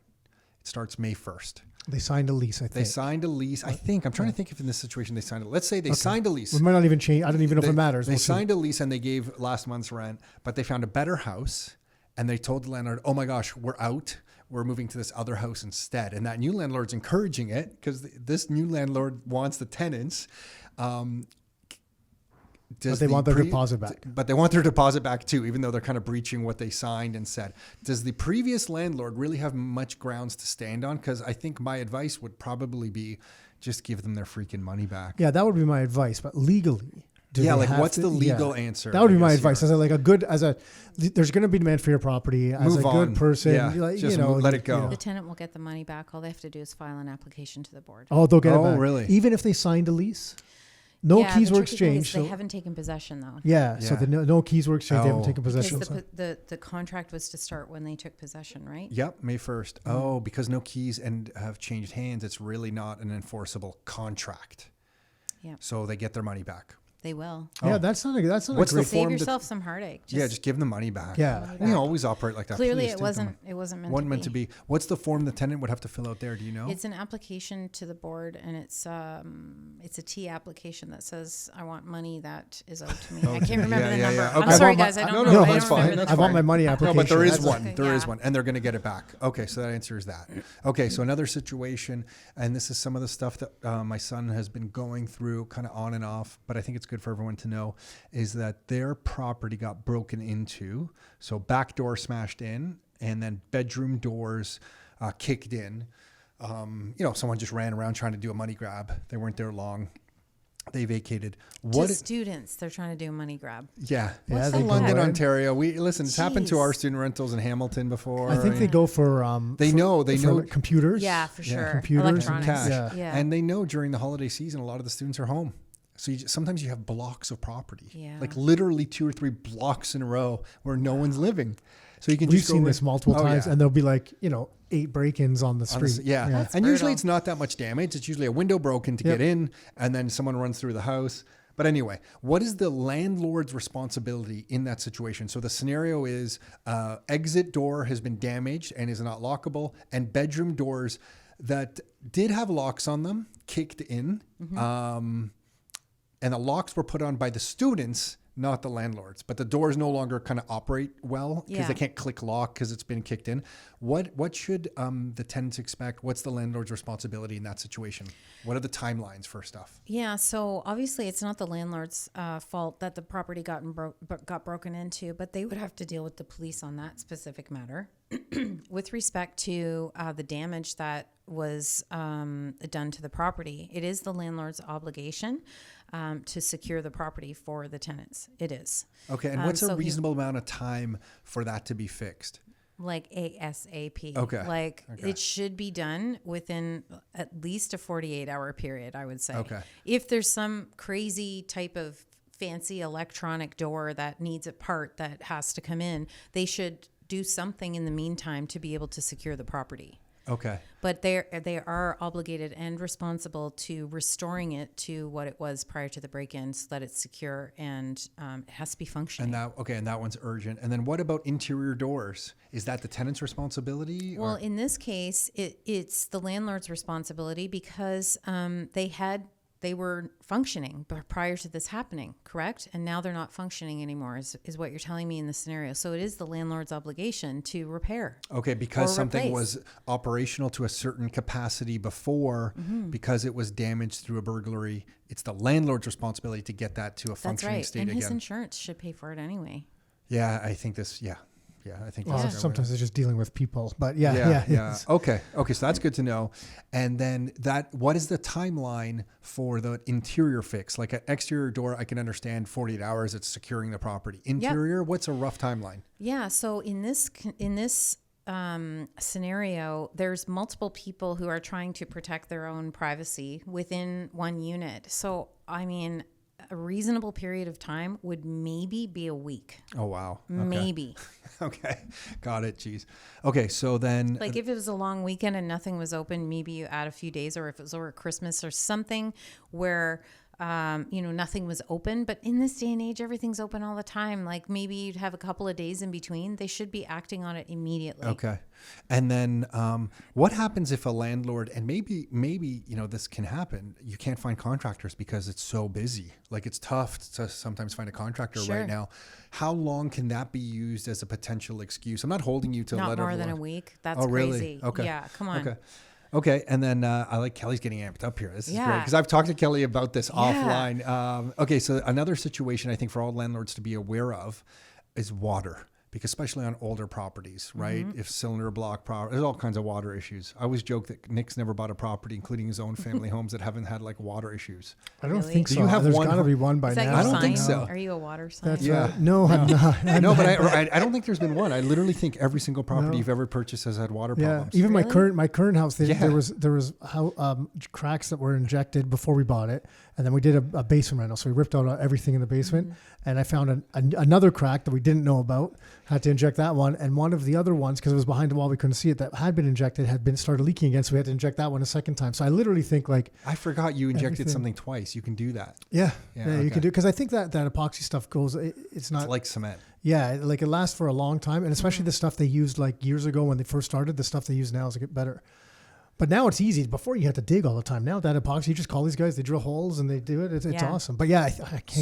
It starts May 1st. They signed a lease, I think. They signed a lease. I think, I'm trying to think if in this situation they signed it. Let's say they signed a lease. We might not even change. I don't even know if it matters. They We'll see. signed a lease and they gave last month's rent, but they found a better house, and they told the landlord, oh my gosh, we're out. We're moving to this other house instead. And that new landlord's encouraging it because this new landlord wants the tenants. But they want their deposit back. But they want their deposit back too, even though they're kind of breaching what they signed and said. Does the previous landlord really have much grounds to stand on? Because I think my advice would probably be just give them their freaking money back. Yeah, that would be my advice. But legally, what's the legal answer? That would be I my guess, advice. There's going to be demand for your property as Move a good on. person. Yeah, just let it go. The tenant will get the money back. All they have to do is file an application to the board. Oh, they'll get it Oh, back. really? Even if they signed a lease, no Yeah, keys the were tricky thing is exchanged. They So, haven't taken possession though. yeah, so Yeah. no keys were exchanged. They haven't Oh. taken Because possession. the contract was to start when they took possession, right? Yep, May 1st. Oh, because no keys and have changed hands, it's really not an enforceable contract. Yeah. So they get their money back. They will. Yeah, that's not a What's great. the Save form yourself some heartache. Just give them the money back. Yeah. We always operate like that. Clearly, Please it take wasn't. them. It wasn't Meant to be. What's the form the tenant would have to fill out there? Do you know? It's an application to the board, and it's a T application that says I want money that is owed to me. I can't remember the number. Okay. I'm I sorry, want my- guys. I don't No, know. no, I that's don't remember fine. the That's I want my number. money No, application. but there is That's- one. okay. There is Yeah. one, and they're going to get it back. Okay, so that answers that. Okay, so another situation, and this is some of the stuff that my son has been going through, kind of on and off, but I think it's good for everyone to know, is that their property got broken into. So back door smashed in, and then bedroom doors kicked in. Someone just ran around trying to do a money grab. They weren't there long. They vacated. To students, they're trying to do a money grab. Yeah. Yeah, In they go, London, right? Ontario. It's happened to Jeez. our student rentals in Hamilton before. I think they go for They know computers. Yeah, for sure. computers and Electronics. cash. Yeah. And they know during the holiday season, a lot of the students are home. So sometimes you have blocks of property, Yeah. like literally 2 or 3 blocks in a row where no one's living. So you can We've just go seen right- this multiple Oh, times, yeah. and there'll be like 8 break-ins on the On the street. yeah. That's And usually brutal. it's not that much damage. It's usually a window broken to get in, and then someone runs through the house. But anyway, what is the landlord's responsibility in that situation? So the scenario is exit door has been damaged and is not lockable, and bedroom doors that did have locks on them kicked in, and the locks were put on by the students, not the landlords. But the doors no longer kind of operate well because Yeah. they can't click lock because it's been kicked in. What should the tenants expect? What's the landlord's responsibility in that situation? What are the timelines for stuff? Yeah, so obviously it's not the landlord's fault that the property got broken into, but they would have to deal with the police on that specific matter. With respect to the damage that was done to the property, it is the landlord's obligation to secure the property for the tenants. It is. Okay, and what's a so reasonable amount of time for that to be fixed? Like ASAP. Okay. Like it should be done within at least a 48-hour period, I would say. Okay. If there's some crazy type of fancy electronic door that needs a part that has to come in, they should do something in the meantime to be able to secure the property. Okay. But they are obligated and responsible to restoring it to what it was prior to the break-in so that it's secure and it has to be functioning. And that one's urgent. And then what about interior doors? Is that the tenant's responsibility? Well, or? in this case, it's the landlord's responsibility because they were functioning prior to this happening, correct? And now they're not functioning anymore, is what you're telling me in the scenario. So it is the landlord's obligation to repair. Okay, because or something replace. was operational to a certain capacity before, because it was damaged through a burglary, it's the landlord's responsibility to get that to a That's functioning right. state And again. his insurance should pay for it anyway. Yeah, I think this. Yeah, I think. Well, that's sometimes it's just dealing with people, but yeah. Yeah. Okay. So that's good to know. And then what is the timeline for the interior fix? Like an exterior door, I can understand 48 hours. It's securing the property. Interior, what's a rough timeline? Yeah. So in this scenario, there's multiple people who are trying to protect their own privacy within one unit. So I mean, a reasonable period of time would maybe be a week. Oh wow. Okay. Maybe. Okay. Got it. Jeez. Okay. So then, Like if it was a long weekend and nothing was open, maybe you add a few days, or if it was over Christmas or something where, nothing was open. But in this day and age, everything's open all the time. Like maybe you'd have a couple of days in between. They should be acting on it immediately. okay. And then what happens if a landlord, and maybe, this can happen, you can't find contractors because it's so busy. Like it's tough to sometimes find a contractor Sure. right now. How long can that be used as a potential excuse? I'm not holding you to a Not letter more of than a law. week. That's Oh, really? crazy. Okay. Yeah, come on. Okay. And then I like Kelly's getting amped up here. This is great Yeah. because I've talked to Kelly about this offline. Okay. So another situation I think for all landlords to be aware of is water. Because especially on older properties, right? If cylinder block property, there's all kinds of water issues. I always joke that Nick's never bought a property, including his own family homes, that haven't had like water issues. I don't Really? think Do so. you have There's one- got to be one by Is that now. your I don't sign? think so. Are you a water sign? That's Yeah. right. No, I'm not. No, but I don't think there's been one. I literally think every single property No. you've ever purchased has had water Yeah, problems. even Really? my current house, Yeah. there was cracks that were injected before we bought it, and then we did a basement rental, so we ripped out everything in the basement, and I found another crack that we didn't know about. Had to inject that one, and one of the other ones, because it was behind the wall, we couldn't see it. That had been injected had been started leaking again, so we had to inject that one a second time. So I literally think like, I forgot you injected Everything. something twice. You can do that. yeah, Yeah, you okay. can do, because I think that epoxy stuff goes. It's not It's like cement. yeah, like it lasts for a long time, and especially the stuff they used like years ago when they first started. The stuff they use now is a bit better. But now it's easy. Before you had to dig all the time. Now that epoxy, you just call these guys, they drill holes and they do it. It's Yeah. awesome. But yeah,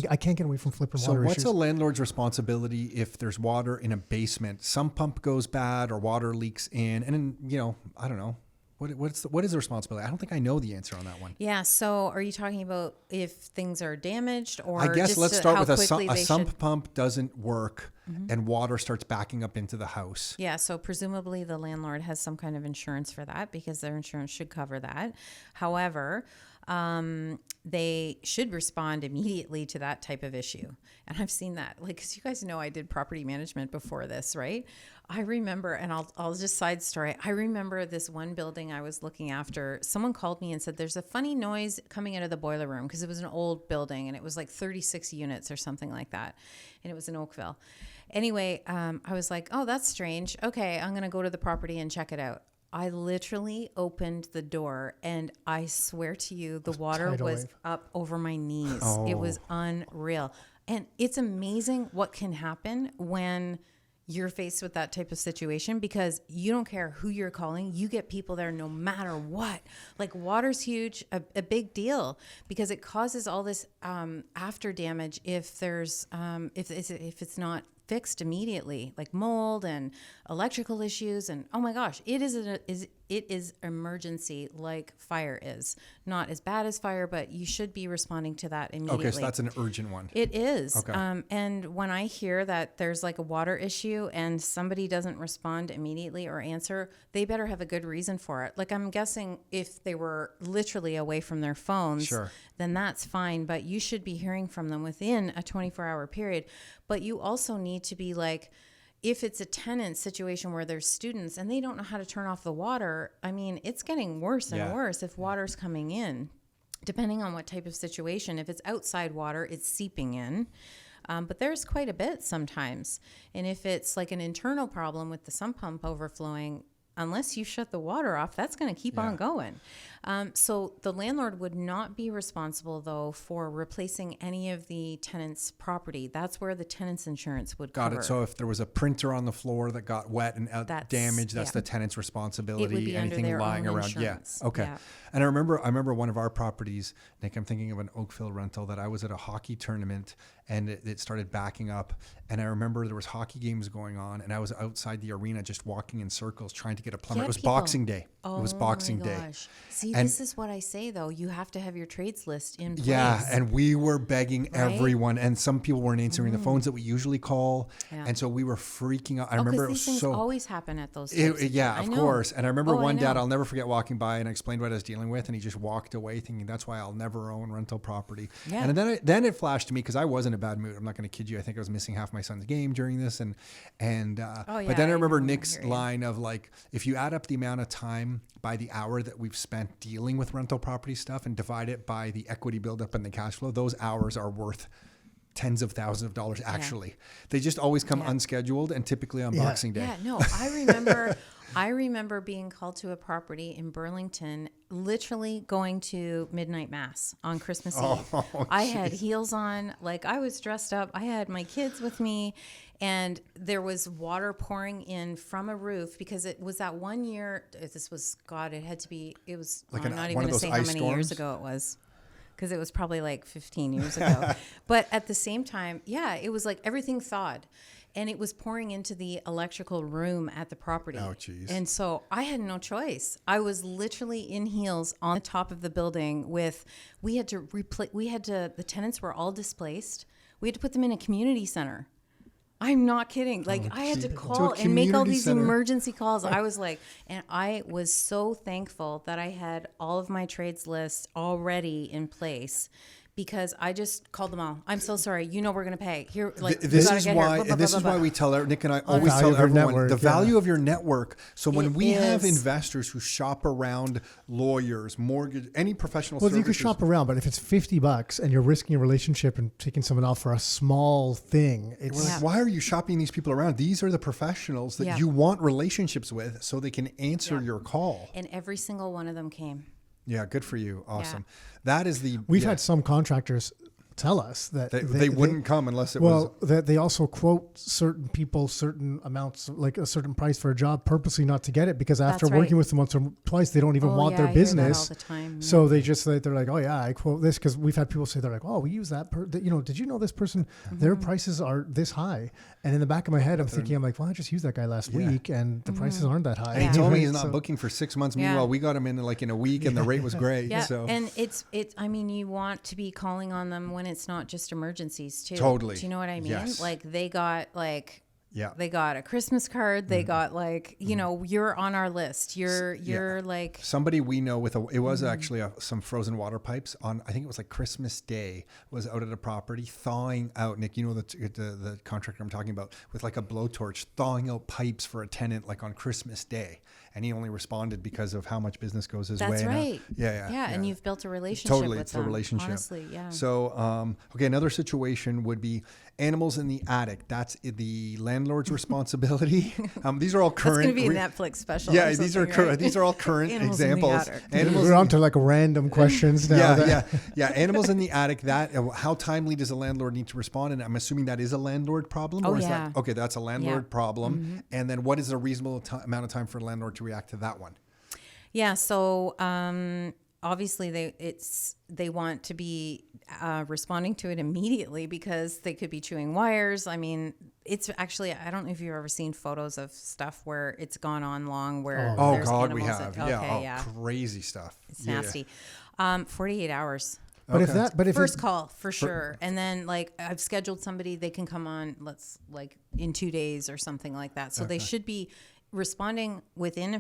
I can't get away from flipping So water what's issues. a landlord's responsibility if there's water in a basement? Some pump goes bad or water leaks in, and then, I don't know. What is the responsibility? I don't think I know the answer on that one. Yeah. So are you talking about if things are damaged, or I guess just let's start how with a quickly they sump should- pump doesn't work and water starts backing up into the house. Yeah, so presumably the landlord has some kind of insurance for that because their insurance should cover that. However, they should respond immediately to that type of issue. And I've seen that, like, because you guys know I did property management before this, right? I remember, and I'll just side story. I remember this one building I was looking after. Someone called me and said, there's a funny noise coming out of the boiler room, because it was an old building and it was like 36 units or something like that. And it was in Oakville. Anyway, I was like, oh, that's strange. Okay, I'm going to go to the property and check it out. I literally opened the door, and I swear to you, the water tidal was wave. up over my knees. Oh. It was unreal. And it's amazing what can happen when you're faced with that type of situation, because you don't care who you're calling. You get people there no matter what. Like, water's huge, a big deal, because it causes all this after damage if there's if it's not fixed immediately, like mold and electrical issues. And oh my gosh, it is emergency, like fire is. Not as bad as fire, but you should be responding to that immediately. Okay, so that's an urgent one. It is. Okay. And when I hear that there's like a water issue and somebody doesn't respond immediately or answer, they better have a good reason for it. Like, I'm guessing if they were literally away from their phones, Sure. then that's fine. But you should be hearing from them within a 24-hour period. But you also need to be like, if it's a tenant situation where there's students and they don't know how to turn off the water, I mean, it's getting worse and Yeah. worse if water's coming in, depending on what type of situation. If it's outside water, it's seeping in. But there's quite a bit sometimes. And if it's like an internal problem with the sump pump overflowing, unless you shut the water off, that's going to keep on going. So the landlord would not be responsible, though, for replacing any of the tenant's property. That's where the tenant's insurance would Got cover. it. So if there was a printer on the floor that got wet and damaged, that's yeah. the tenant's responsibility. It would be under Anything their lying own around. insurance. Yeah. Okay. Yeah. And I remember one of our properties, Nick, I'm thinking of an Oakville rental that I was at a hockey tournament and it started backing up. And I remember there was hockey games going on and I was outside the arena just walking in circles trying to get a plumber. Get It was people. Boxing Day. Oh, it was Boxing my Day. gosh. See, And- this is what I say, though. You have to have your trades list in place. Yeah, and we were begging Right? everyone, and some people weren't answering the phones that we usually call, Yeah. and so we were freaking out. I Oh, 'cause remember it these was things so. always happen at those types Yeah, I of know. course. And I remember Oh, I one dad, know. I'll never forget, walking by and I explained what I was dealing with, and he just walked away thinking, that's why I'll never own rental property. Yeah. And then it flashed to me, because I was in a bad mood. I'm not going to kid you. I think I was missing half my son's game during this. Oh, But yeah, then I I remember know. I Nick's hear you. line of like, if you add up the amount of time by the hour that we've spent dealing with rental property stuff and divide it by the equity buildup and the cash flow, those hours are worth tens of thousands of dollars actually. They just always come Yeah. unscheduled and typically on Yeah. Boxing Day. Yeah, no, I remember being called to a property in Burlington, literally going to midnight mass on Christmas Eve. I had heels on, like I was dressed up. I had my kids with me, and there was water pouring in from a roof, because it was that one year. This was it was. Like I'm not one even of going to those say how ice many storms? years ago it was, because it was probably like 15 years ago. But at the same time, yeah, it was like everything thawed. And it was pouring into the electrical room at the property. Oh, geez. And so I had no choice. I was literally in heels on the top of the building the tenants were all displaced. We had to put them in a community center. I'm not kidding. Like, I had to call and make all community these center. emergency calls. I was like, and I was so thankful that I had all of my trades lists already in place, because I just called them all. I'm so sorry. You know we're going to pay. Here, like, This you gotta is get why here. Blah, blah, this blah, is blah, why blah. we tell Nick and I always value tell of your everyone network, the yeah. value of your network. So when It we have is. investors who shop around lawyers, mortgage, any professional Well, services, you could shop around, but if it's $50 and you're risking a relationship and taking someone out for a small thing, we're it's like, why are you shopping these people around? These are the professionals that Yeah. you want relationships with, so they can answer Yeah. your call. And every single one of them came. Yeah, good for you. Awesome. That is the we've yeah, had some contractors tell us that they wouldn't come unless it was. that they also quote certain people certain amounts, like a certain price for a job, purposely not to get it, because after That's right. working with them once or twice, they don't even Oh, want yeah, their I hear that business. all the time. So they just they're like, oh yeah, I quote this, because we've had people say, they're like, oh, we use that. Did you know this person? Mm-hmm. Their prices are this high, and in the back of my head, I'm thinking, I'm like, well, I just used that guy last Yeah. week, and the prices aren't that high. And he Yeah. told me he's not So- booking for 6 months. Yeah. Meanwhile, we got him in in a week, and the rate was great. Yeah, So and it's I mean, you want to be calling on them when it's not just emergencies too. Totally. Do you know what I mean? Yes. Like, they got like Yeah. They got a Christmas card. They got like, you know, you're on our list. You're like Somebody we know it was actually some frozen water pipes on, I think it was like Christmas Day, was out at a property thawing out, Nick, you know, the contractor I'm talking about, with like a blowtorch thawing out pipes for a tenant like on Christmas Day. And he only responded because of how much business goes his way. that's And, right. yeah. And you've built a relationship Totally, with it's them. a relationship. Honestly, yeah. So, okay, another situation would be animals in the attic. That's the landlord's responsibility. These are all current. That's going to be a Netflix special. Yeah, or these are something, right? these are all current Animals in the examples. attic. Animals. We're on to like random questions now. Yeah. Animals in the attic. That how timely does a landlord need to respond? And I'm assuming that is a landlord problem. Oh, Is yeah. that, okay, that's a landlord Yeah. problem. And then what is a reasonable amount of time for a landlord to react to that one? Yeah. So obviously they want to be responding to it immediately because they could be chewing wires. I mean, it's actually, I don't know if you've ever seen photos of stuff where it's gone on long where Oh there's God, we animals have. that- Crazy stuff. It's nasty. 48 hours. But if First call for sure. And then like I've scheduled somebody, they can come on, like in 2 days or something like that. So they should be responding within a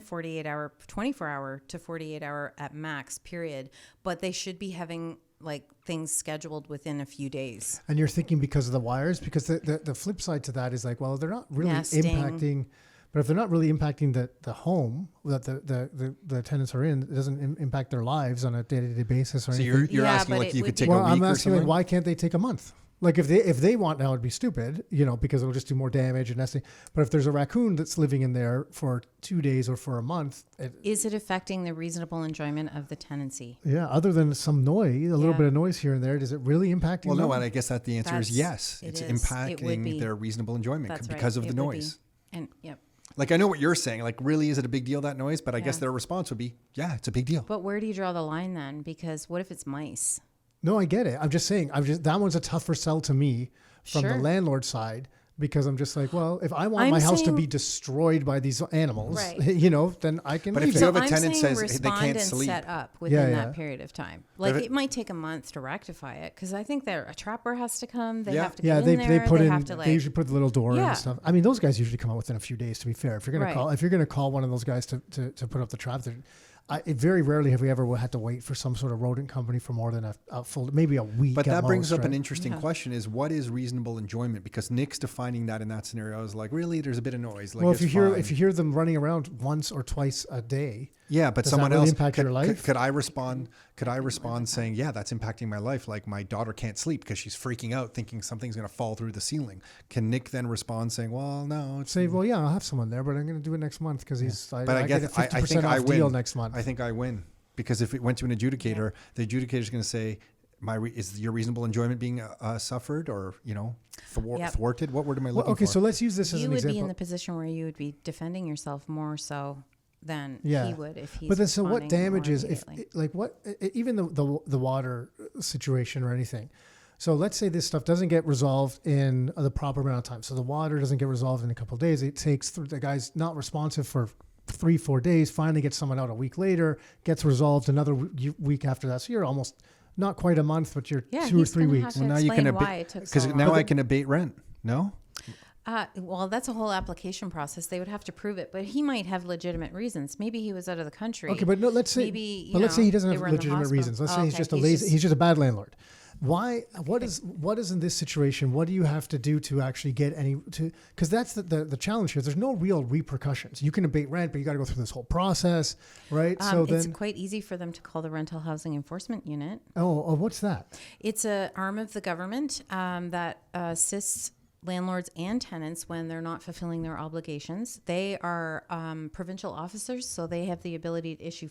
24 hour to 48 hour at max period, but they should be having like things scheduled within a few days. And you're thinking because of the wires, because the flip side to that is like, well, they're not really Nesting. impacting, but if they're not really impacting the home that the tenants are in, it doesn't impact their lives on a day-to-day basis or So anything. you're Yeah, asking but like it you would could be- take Well, a week I'm or asking something? like, why can't they take a month? Like if they want now, it'd be stupid, you know, because it'll just do more damage and nesting. But if there's a raccoon that's living in there for 2 days or for a month, Is it affecting the reasonable enjoyment of the tenancy? yeah, other than some noise, a little Yeah. bit of noise here and there, does it really impact? Well, no, and I guess that the answer is That's- yes. it It's is. It would impacting be. their reasonable enjoyment That's right. because of It the would be. noise. And yep. Like I know what you're saying. Like, really, is it a big deal, that noise? But I guess Yeah. their response would be, yeah, it's a big deal. But where do you draw the line then? Because what if it's mice? No, I get it. I'm just saying, that one's a tougher sell to me from the Sure. landlord side, because I'm just like, well, if I want I'm my house to saying- be destroyed by these animals, Right. you know, then I can But leave if it. you have a I'm tenant saying says they respond can't and sleep. set up within Yeah, that yeah. period of time. Like But it might take a month to rectify it because I think a trapper has to come. They Yeah. have to Yeah, get they in there. put they in. have to like. They usually put the little door in Yeah. and stuff. I mean, those guys usually come out within a few days. To be fair, if you're gonna Right. call one of those guys to put up the trap, very rarely have we ever had to wait for some sort of rodent company for more than a full, maybe a week. But at that brings most, up an right? interesting question: is what is reasonable enjoyment? Because Nick's defining that in that scenario is like, really, there's a bit of noise. Like, Well, it's if you fine. hear them running around once or twice a day, Yeah, but Does someone that really else impact your life? Could I respond? Could I respond saying, "Yeah, that's impacting my life. Like my daughter can't sleep because she's freaking out, thinking something's going to fall through the ceiling." Can Nick then respond saying, "Well, no, it's say, well, yeah, I'll have someone there, but I'm going to do it next month because But I get a guess I 50% think I off win deal next month. I think I win because if it went to an adjudicator, the adjudicator is going to say, is your reasonable enjoyment being suffered or thwarted? What word am I looking Okay, for? so let's use this as you an would example. be in the position where you would be defending yourself more so than Yeah. he would if he's. But then, so what responding more damages if immediately. like what even the water situation or anything? So let's say this stuff doesn't get resolved in the proper amount of time. So the water doesn't get resolved in a couple of days. It takes the guy's not responsive for 3-4 days. Finally, gets someone out a week later. Gets resolved another week after that. So you're almost not quite a month, but you're Yeah, 2 or he's 3 gonna weeks. have to well, now you can explain why it took so because long. now I can abate rent. No. Well, that's a whole application process. They would have to prove it, but he might have legitimate reasons. Maybe he was out of the country. Okay, but no, let's say, Maybe, but you let's say know, he doesn't they have were in the legitimate hospital. reasons. Let's say he's Okay, just a lazy, just- he's just a bad landlord. Why? What is in this situation? What do you have to do to actually get because that's the challenge here. There's no real repercussions. You can abate rent, but you got to go through this whole process, right? So it's then, quite easy for them to call the Rental Housing Enforcement Unit. oh, what's that? It's an arm of the government that assists landlords and tenants when they're not fulfilling their obligations. They are provincial officers, so they have the ability to issue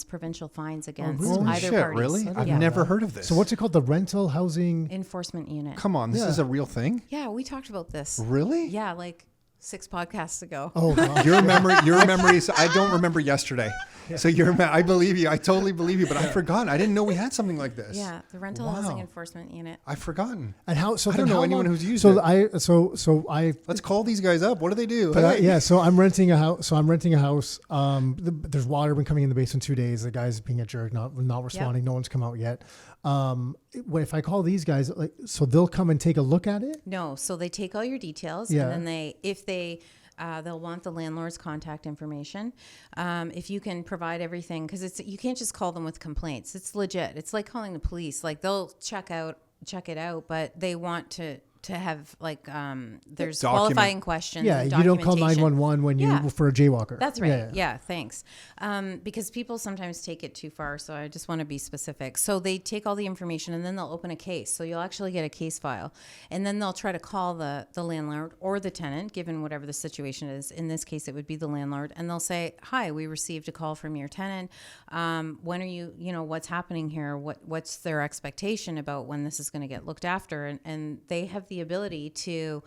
provincial fines against really? either Holy shit! parties. Really? I've Yeah. never heard of this. So what's it called? The rental housing. Enforcement Unit. Come on, this Yeah. is a real thing. Yeah, we talked about this. Really? Yeah, like 6 podcasts ago. Oh, God. Your memories. I don't remember yesterday. So I believe you. I totally believe you, but I forgot. I didn't know we had something like this. Yeah, the Rental Wow. Housing Enforcement Unit. I've forgotten. And how? So I then don't know how anyone long- who's used so it. So I Let's call these guys up. What do they do? But Hey. yeah, so I'm renting a house. There's water been coming in the basement 2 days. The guy's being a jerk, not responding. No one's come out yet. if I call these guys, like, so they'll come and take a look at it? No, so they take all your details, Yeah. and then they'll want the landlord's contact information. If you can provide everything, because you can't just call them with complaints. It's legit. It's like calling the police. Like they'll check it out, but they want to have like there's qualifying questions. Yeah, and you don't call documentation. 911 when you for a jaywalker. That's right. Yeah. Yeah, thanks. Because people sometimes take it too far, so I just want to be specific. So they take all the information and then they'll open a case. So you'll actually get a case file, and then they'll try to call the landlord or the tenant, given whatever the situation is. In this case, it would be the landlord, and they'll say, "Hi, we received a call from your tenant. When are you? What's happening here? What's their expectation about when this is going to get looked after?" And they have the ability to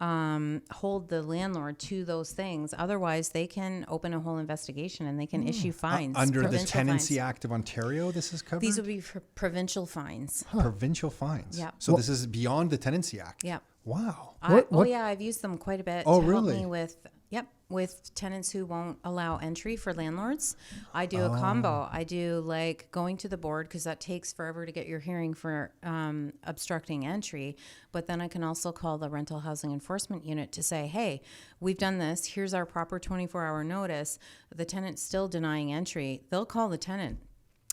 hold the landlord to those things. Otherwise, they can open a whole investigation and they can issue fines. Under the provincial Tenancy fines. Act of Ontario, this is covered? These would be for provincial fines. Provincial fines. Yeah. So this is beyond the Tenancy Act. Yeah. Wow. What- Yeah, I've used them quite a bit. Oh, to really? Help me with tenants who won't allow entry for landlords. I do a combo. I do like going to the board, because that takes forever to get your hearing for obstructing entry. But then I can also call the rental housing enforcement unit to say, hey, we've done this. Here's our proper 24-hour notice. The tenant's still denying entry. They'll call the tenant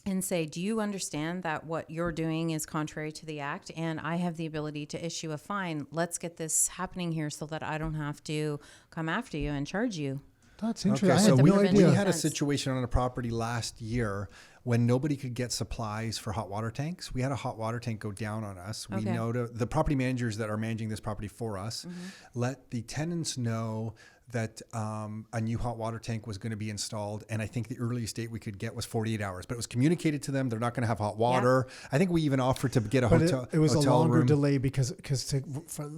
and say, do you understand that what you're doing is contrary to the act, and I have the ability to issue a fine? Let's get this happening here so that I don't have to come after you and charge you. That's interesting. Okay, I so had we, no we idea. had a Sense. situation on a property last year when nobody could get supplies for hot water tanks. We had a hot water tank go down on us. We Okay. know the property managers that are managing this property for us let the tenants know that a new hot water tank was going to be installed. And I think the earliest date we could get was 48 hours, but it was communicated to them. They're not going to have hot water. I think we even offered to get a But hotel. it was a hotel longer room. delay because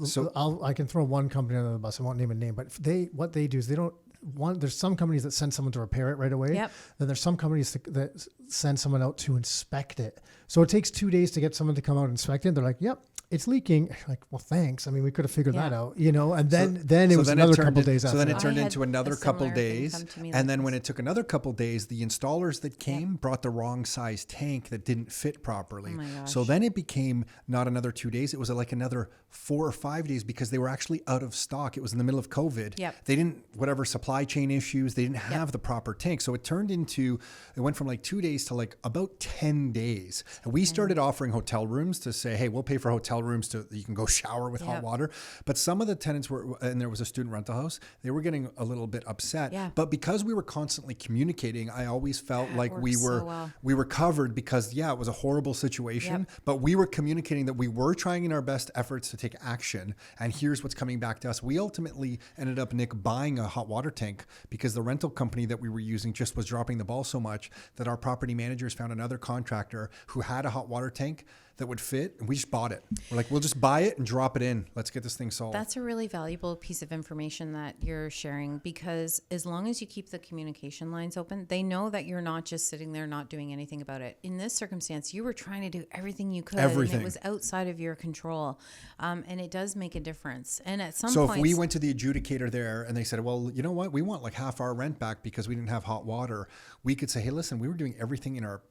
So- I can throw one company under the bus. I won't name a name, but what they do is they don't want. There's some companies that send someone to repair it right away. Yep. Then there's some companies that send someone out to inspect it. So it takes 2 days to get someone to come out and inspect it. They're like, "Yep, it's leaking." Like, well, thanks. I mean, we could have figured that out, And then it was another couple days after. So then it that. turned I had into another a couple similar thing days. come to me And like then when this. it took another couple days, the installers that came brought the wrong size tank that didn't fit properly. Oh my gosh. So then it became not another 2 days. It was like another 4 or 5 days because they were actually out of stock. It was in the middle of COVID. Yep. They didn't, whatever supply chain issues, they didn't have the proper tank. So it went from like 2 days to like about 10 days. And we started offering hotel rooms to say, hey, we'll pay for hotel rooms you can go shower with hot Yep. water. But some of the tenants and there was a student rental house, they were getting a little bit upset. Yeah. But because we were constantly communicating, I always felt That like we works were so well. we were covered because it was a horrible situation. Yep. But we were communicating that we were trying in our best efforts to take action. And here's what's coming back to us. We ultimately ended up, Nick, buying a hot water tank because the rental company that we were using just was dropping the ball so much that our property managers found another contractor who had a hot water tank that would fit, and we just bought it. We're like, we'll just buy it and drop it in. Let's get this thing solved. That's a really valuable piece of information that you're sharing, because as long as you keep the communication lines open, they know that you're not just sitting there not doing anything about it. In this circumstance, you were trying to do everything you could, Everything. and it was outside of your control, and it does make a difference. And at some So point, if we went to the adjudicator there and they said, well, you know what, we want like half our rent back because we didn't have hot water, we could say, hey, listen, we were doing everything in our,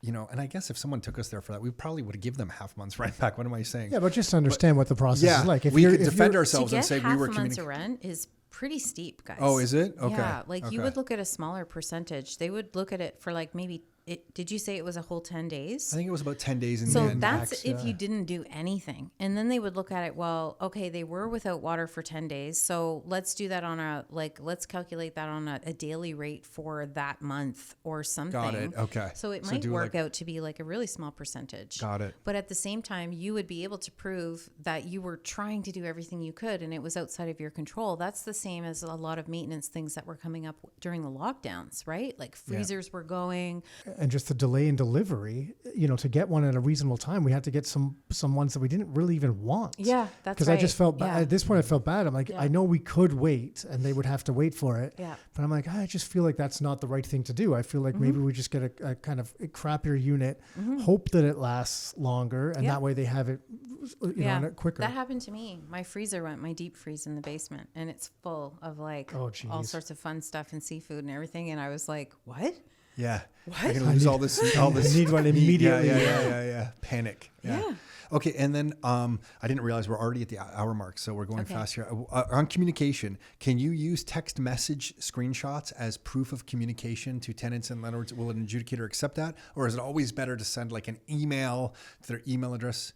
and I guess if someone took us there for that, we probably would have given them half month's rent back. What am I saying? Yeah, but just to understand what the process is like. we could if defend you're- ourselves to and get say half we were a month's communicating. rent is pretty steep, guys. Oh, is it? Okay. Yeah, like you Okay. would look at a smaller percentage. They would look at it for like maybe. Did you say it was a whole 10 days? I think it was about 10 days in the So end. that's max, if yeah. you didn't do anything. And then they would look at it, well, okay, they were without water for 10 days. So let's do that let's calculate that on a daily rate for that month or something. Got it. Okay. So it So might do work out to be like a really small percentage. Got it. But at the same time, you would be able to prove that you were trying to do everything you could and it was outside of your control. That's the same as a lot of maintenance things that were coming up during the lockdowns, right? Like freezers were going. and just the delay in delivery, to get one at a reasonable time, we had to get some ones that we didn't really even want. Yeah, that's Because right. I just felt bad. Yeah. At this point, I felt bad. I'm like, Yeah. I know we could wait and they would have to wait for it. Yeah. But I'm like, I just feel like that's not the right thing to do. I feel like maybe we just get a kind of a crappier unit, hope that it lasts longer, and Yeah. that way they have it, on it quicker. That happened to me. My freezer went, my deep freeze in the basement, and it's full of like Oh, all geez. sorts of fun stuff and seafood and everything. And I was like, what? Yeah. What? I'm gonna lose all this. All this. I need one meat. immediately. Yeah. Panic. Yeah. Okay, and then I didn't realize we're already at the hour mark, so we're going fast here. On communication, can you use text message screenshots as proof of communication to tenants and landlords? Will an adjudicator accept that, or is it always better to send like an email to their email address?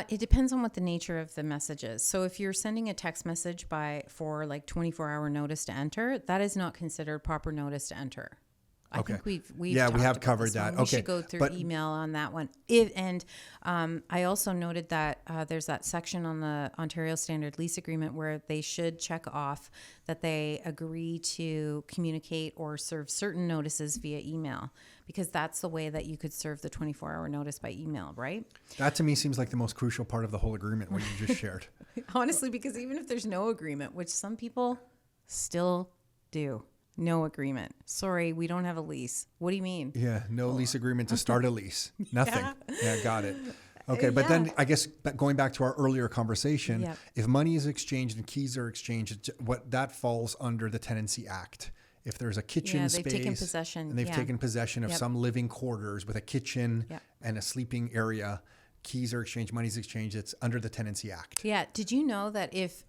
It depends on what the nature of the message is. So if you're sending a text message for like 24-hour notice to enter, that is not considered proper notice to enter. I think we've we talked have about covered this that. one. We should go through email on that one. I also noted that there's that section on the Ontario Standard Lease Agreement where they should check off that they agree to communicate or serve certain notices via email, because that's the way that you could serve the 24-hour notice by email, right? That to me seems like the most crucial part of the whole agreement, what you just shared. Honestly, because even if there's no agreement, which some people still do. No agreement. Sorry, we don't have a lease. What do you mean? Yeah, no lease agreement to start a lease. Nothing. Yeah, got it. Okay, but then I guess going back to our earlier conversation, if money is exchanged and keys are exchanged, what that falls under the Tenancy Act. If there's a kitchen space, taken possession. And they've taken possession of some living quarters with a kitchen and a sleeping area, keys are exchanged, money's exchanged, it's under the Tenancy Act. Yeah. Did you know that if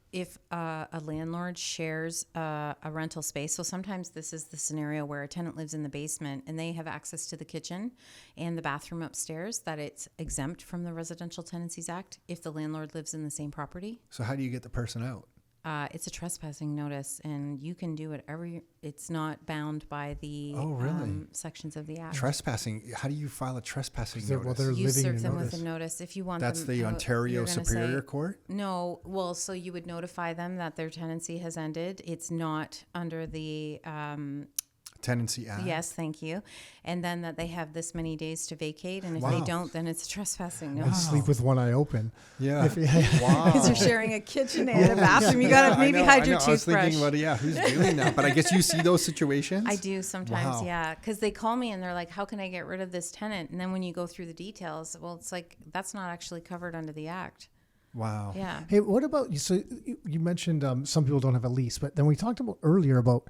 a landlord shares a rental space, so sometimes this is the scenario where a tenant lives in the basement and they have access to the kitchen and the bathroom upstairs, that it's exempt from the Residential Tenancies Act if the landlord lives in the same property? So how do you get the person out? It's a trespassing notice, and you can do whatever. It's not bound by the sections of the Act. Trespassing. How do you file a trespassing notice? You serve them with a notice if you want That's them. the Ontario Superior Court? No. Well, so you would notify them that their tenancy has ended. It's not under the Tenancy Act. Yes, thank you. And then that they have this many days to vacate, and if they don't, then it's trespassing notice. And sleep with one eye open. Yeah. Wow. Because you're sharing a kitchen and a bathroom. You got to maybe hide your toothbrush. I was thinking, well, who's doing that? But I guess you see those situations? I do sometimes, yeah. Because they call me and they're like, how can I get rid of this tenant? And then when you go through the details, well, it's like, that's not actually covered under the Act. Wow. Yeah. Hey, what about, so you mentioned some people don't have a lease, but then we talked about earlier about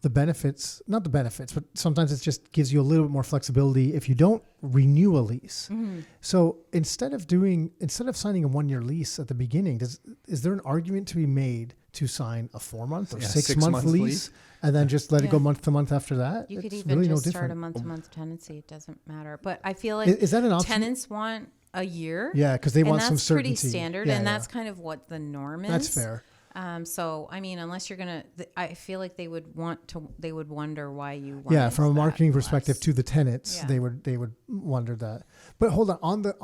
the benefits, not the benefits, but sometimes it just gives you a little bit more flexibility if you don't renew a lease. Mm-hmm. So instead of signing a 1-year lease at the beginning, is there an argument to be made to sign a 4-month or 6-month lease and then just let it go month to month after that? You could even really just start a month-to-month tenancy. It doesn't matter. But I feel like is that an option? Tenants want a year. Yeah, because they want some certainty. That's pretty standard, and that's kind of what the norm is. That's fair. So, I mean, unless you're going to, I feel like they would wonder why you want. Yeah. From a marketing perspective to the tenants, they would wonder that. But hold on the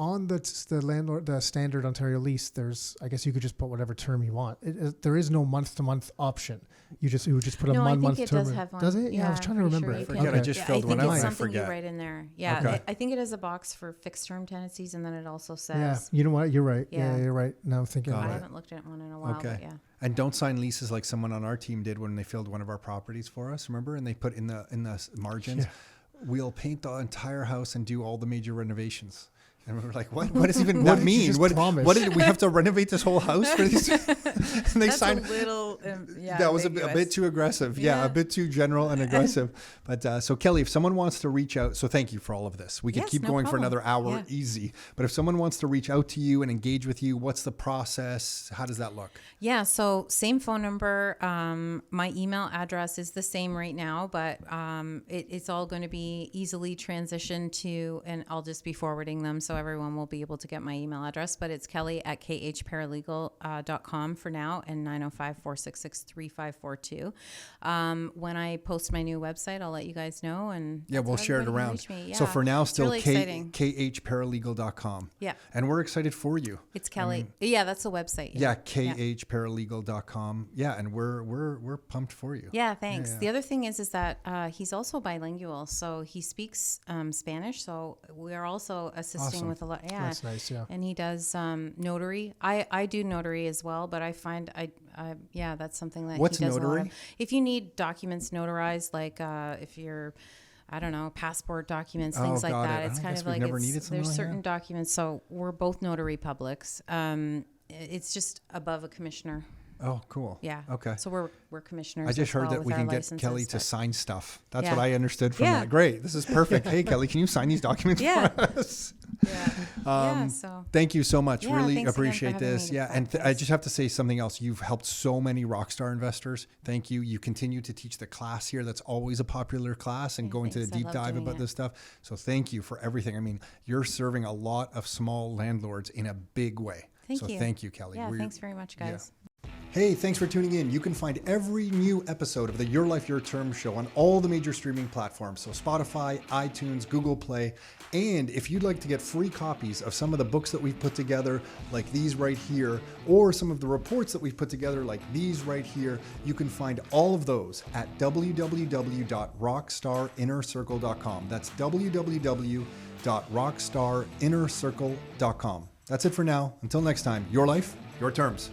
landlord, the standard Ontario lease, I guess you could just put whatever term you want. There is no month to month option. You would just put a 1 month term. Does have one. Does it? Yeah, I was trying to remember. I forget. I just filled one out. I think I it's something forget. you write in there. Yeah. Okay. I think it has a box for fixed term tenancies, and then it also says. Yeah. You know what? You're right. Yeah, you're right. Now I'm thinking. I haven't looked at one in a while. Okay. But yeah. And don't sign leases like someone on our team did when they filled one of our properties for us. Remember? And they put in the margins, we'll paint the entire house and do all the major renovations. And we were like, what? What does even that mean? What did we have to renovate this whole house for these? And they signed a little. That was a bit too aggressive. Yeah, a bit too general and aggressive. But so Kelly, if someone wants to reach out, so thank you for all of this. We could keep going for another hour easy. But if someone wants to reach out to you and engage with you, what's the process? How does that look? Yeah, so same phone number. My email address is the same right now, but it's all going to be easily transitioned to, and I'll just be forwarding them so everyone will be able to get my email address. But it's kelly@khparalegal.com for now, and 905-466-3542. When I post my new website, I'll let you guys know. And we'll share it around. So for now, still really khparalegal.com. Yeah. And we're excited for you. It's Kelly. That's the website. Yeah, khparalegal.com. Yeah, and we're pumped for you. Yeah, thanks. The other thing is that he's also bilingual, so he speaks Spanish. So we're also assisting with a lot. Yeah, that's nice. Yeah, and he does notary. I do notary as well, but I find that's something that What's he does notary? A lot of. If you need documents notarized, like if you're, I don't know, passport documents, things like that. It's kind of like there's certain documents. So we're both notary publics. It's just above a commissioner. Oh, cool. Yeah. Okay. So we're commissioners. I just as heard well that with we our can get licenses, Kelly to but- sign stuff. That's Yeah. what I understood from Yeah. that. Great. This is perfect. Hey, Kelly, can you sign these documents Yeah. for us? Yeah. So Thank you so much. Yeah, really thanks again for appreciate having this. me to Yeah. And I practice. just have to say something else. You've helped so many rockstar investors. Thank you. You continue to teach the class here. That's always a popular class and Yeah, go into the thanks. I deep love dive doing about it. this stuff. So thank you for everything. I mean, you're serving a lot of small landlords in a big way. Thank so you. thank you, Kelly. Yeah, thanks very much, guys. Hey, thanks for tuning in. You can find every new episode of the Your Life, Your Term show on all the major streaming platforms. So Spotify, iTunes, Google Play. And if you'd like to get free copies of some of the books that we've put together, like these right here, or some of the reports that we've put together, like these right here, you can find all of those at www.rockstarinnercircle.com. That's www.rockstarinnercircle.com. That's it for now. Until next time, your life, your terms.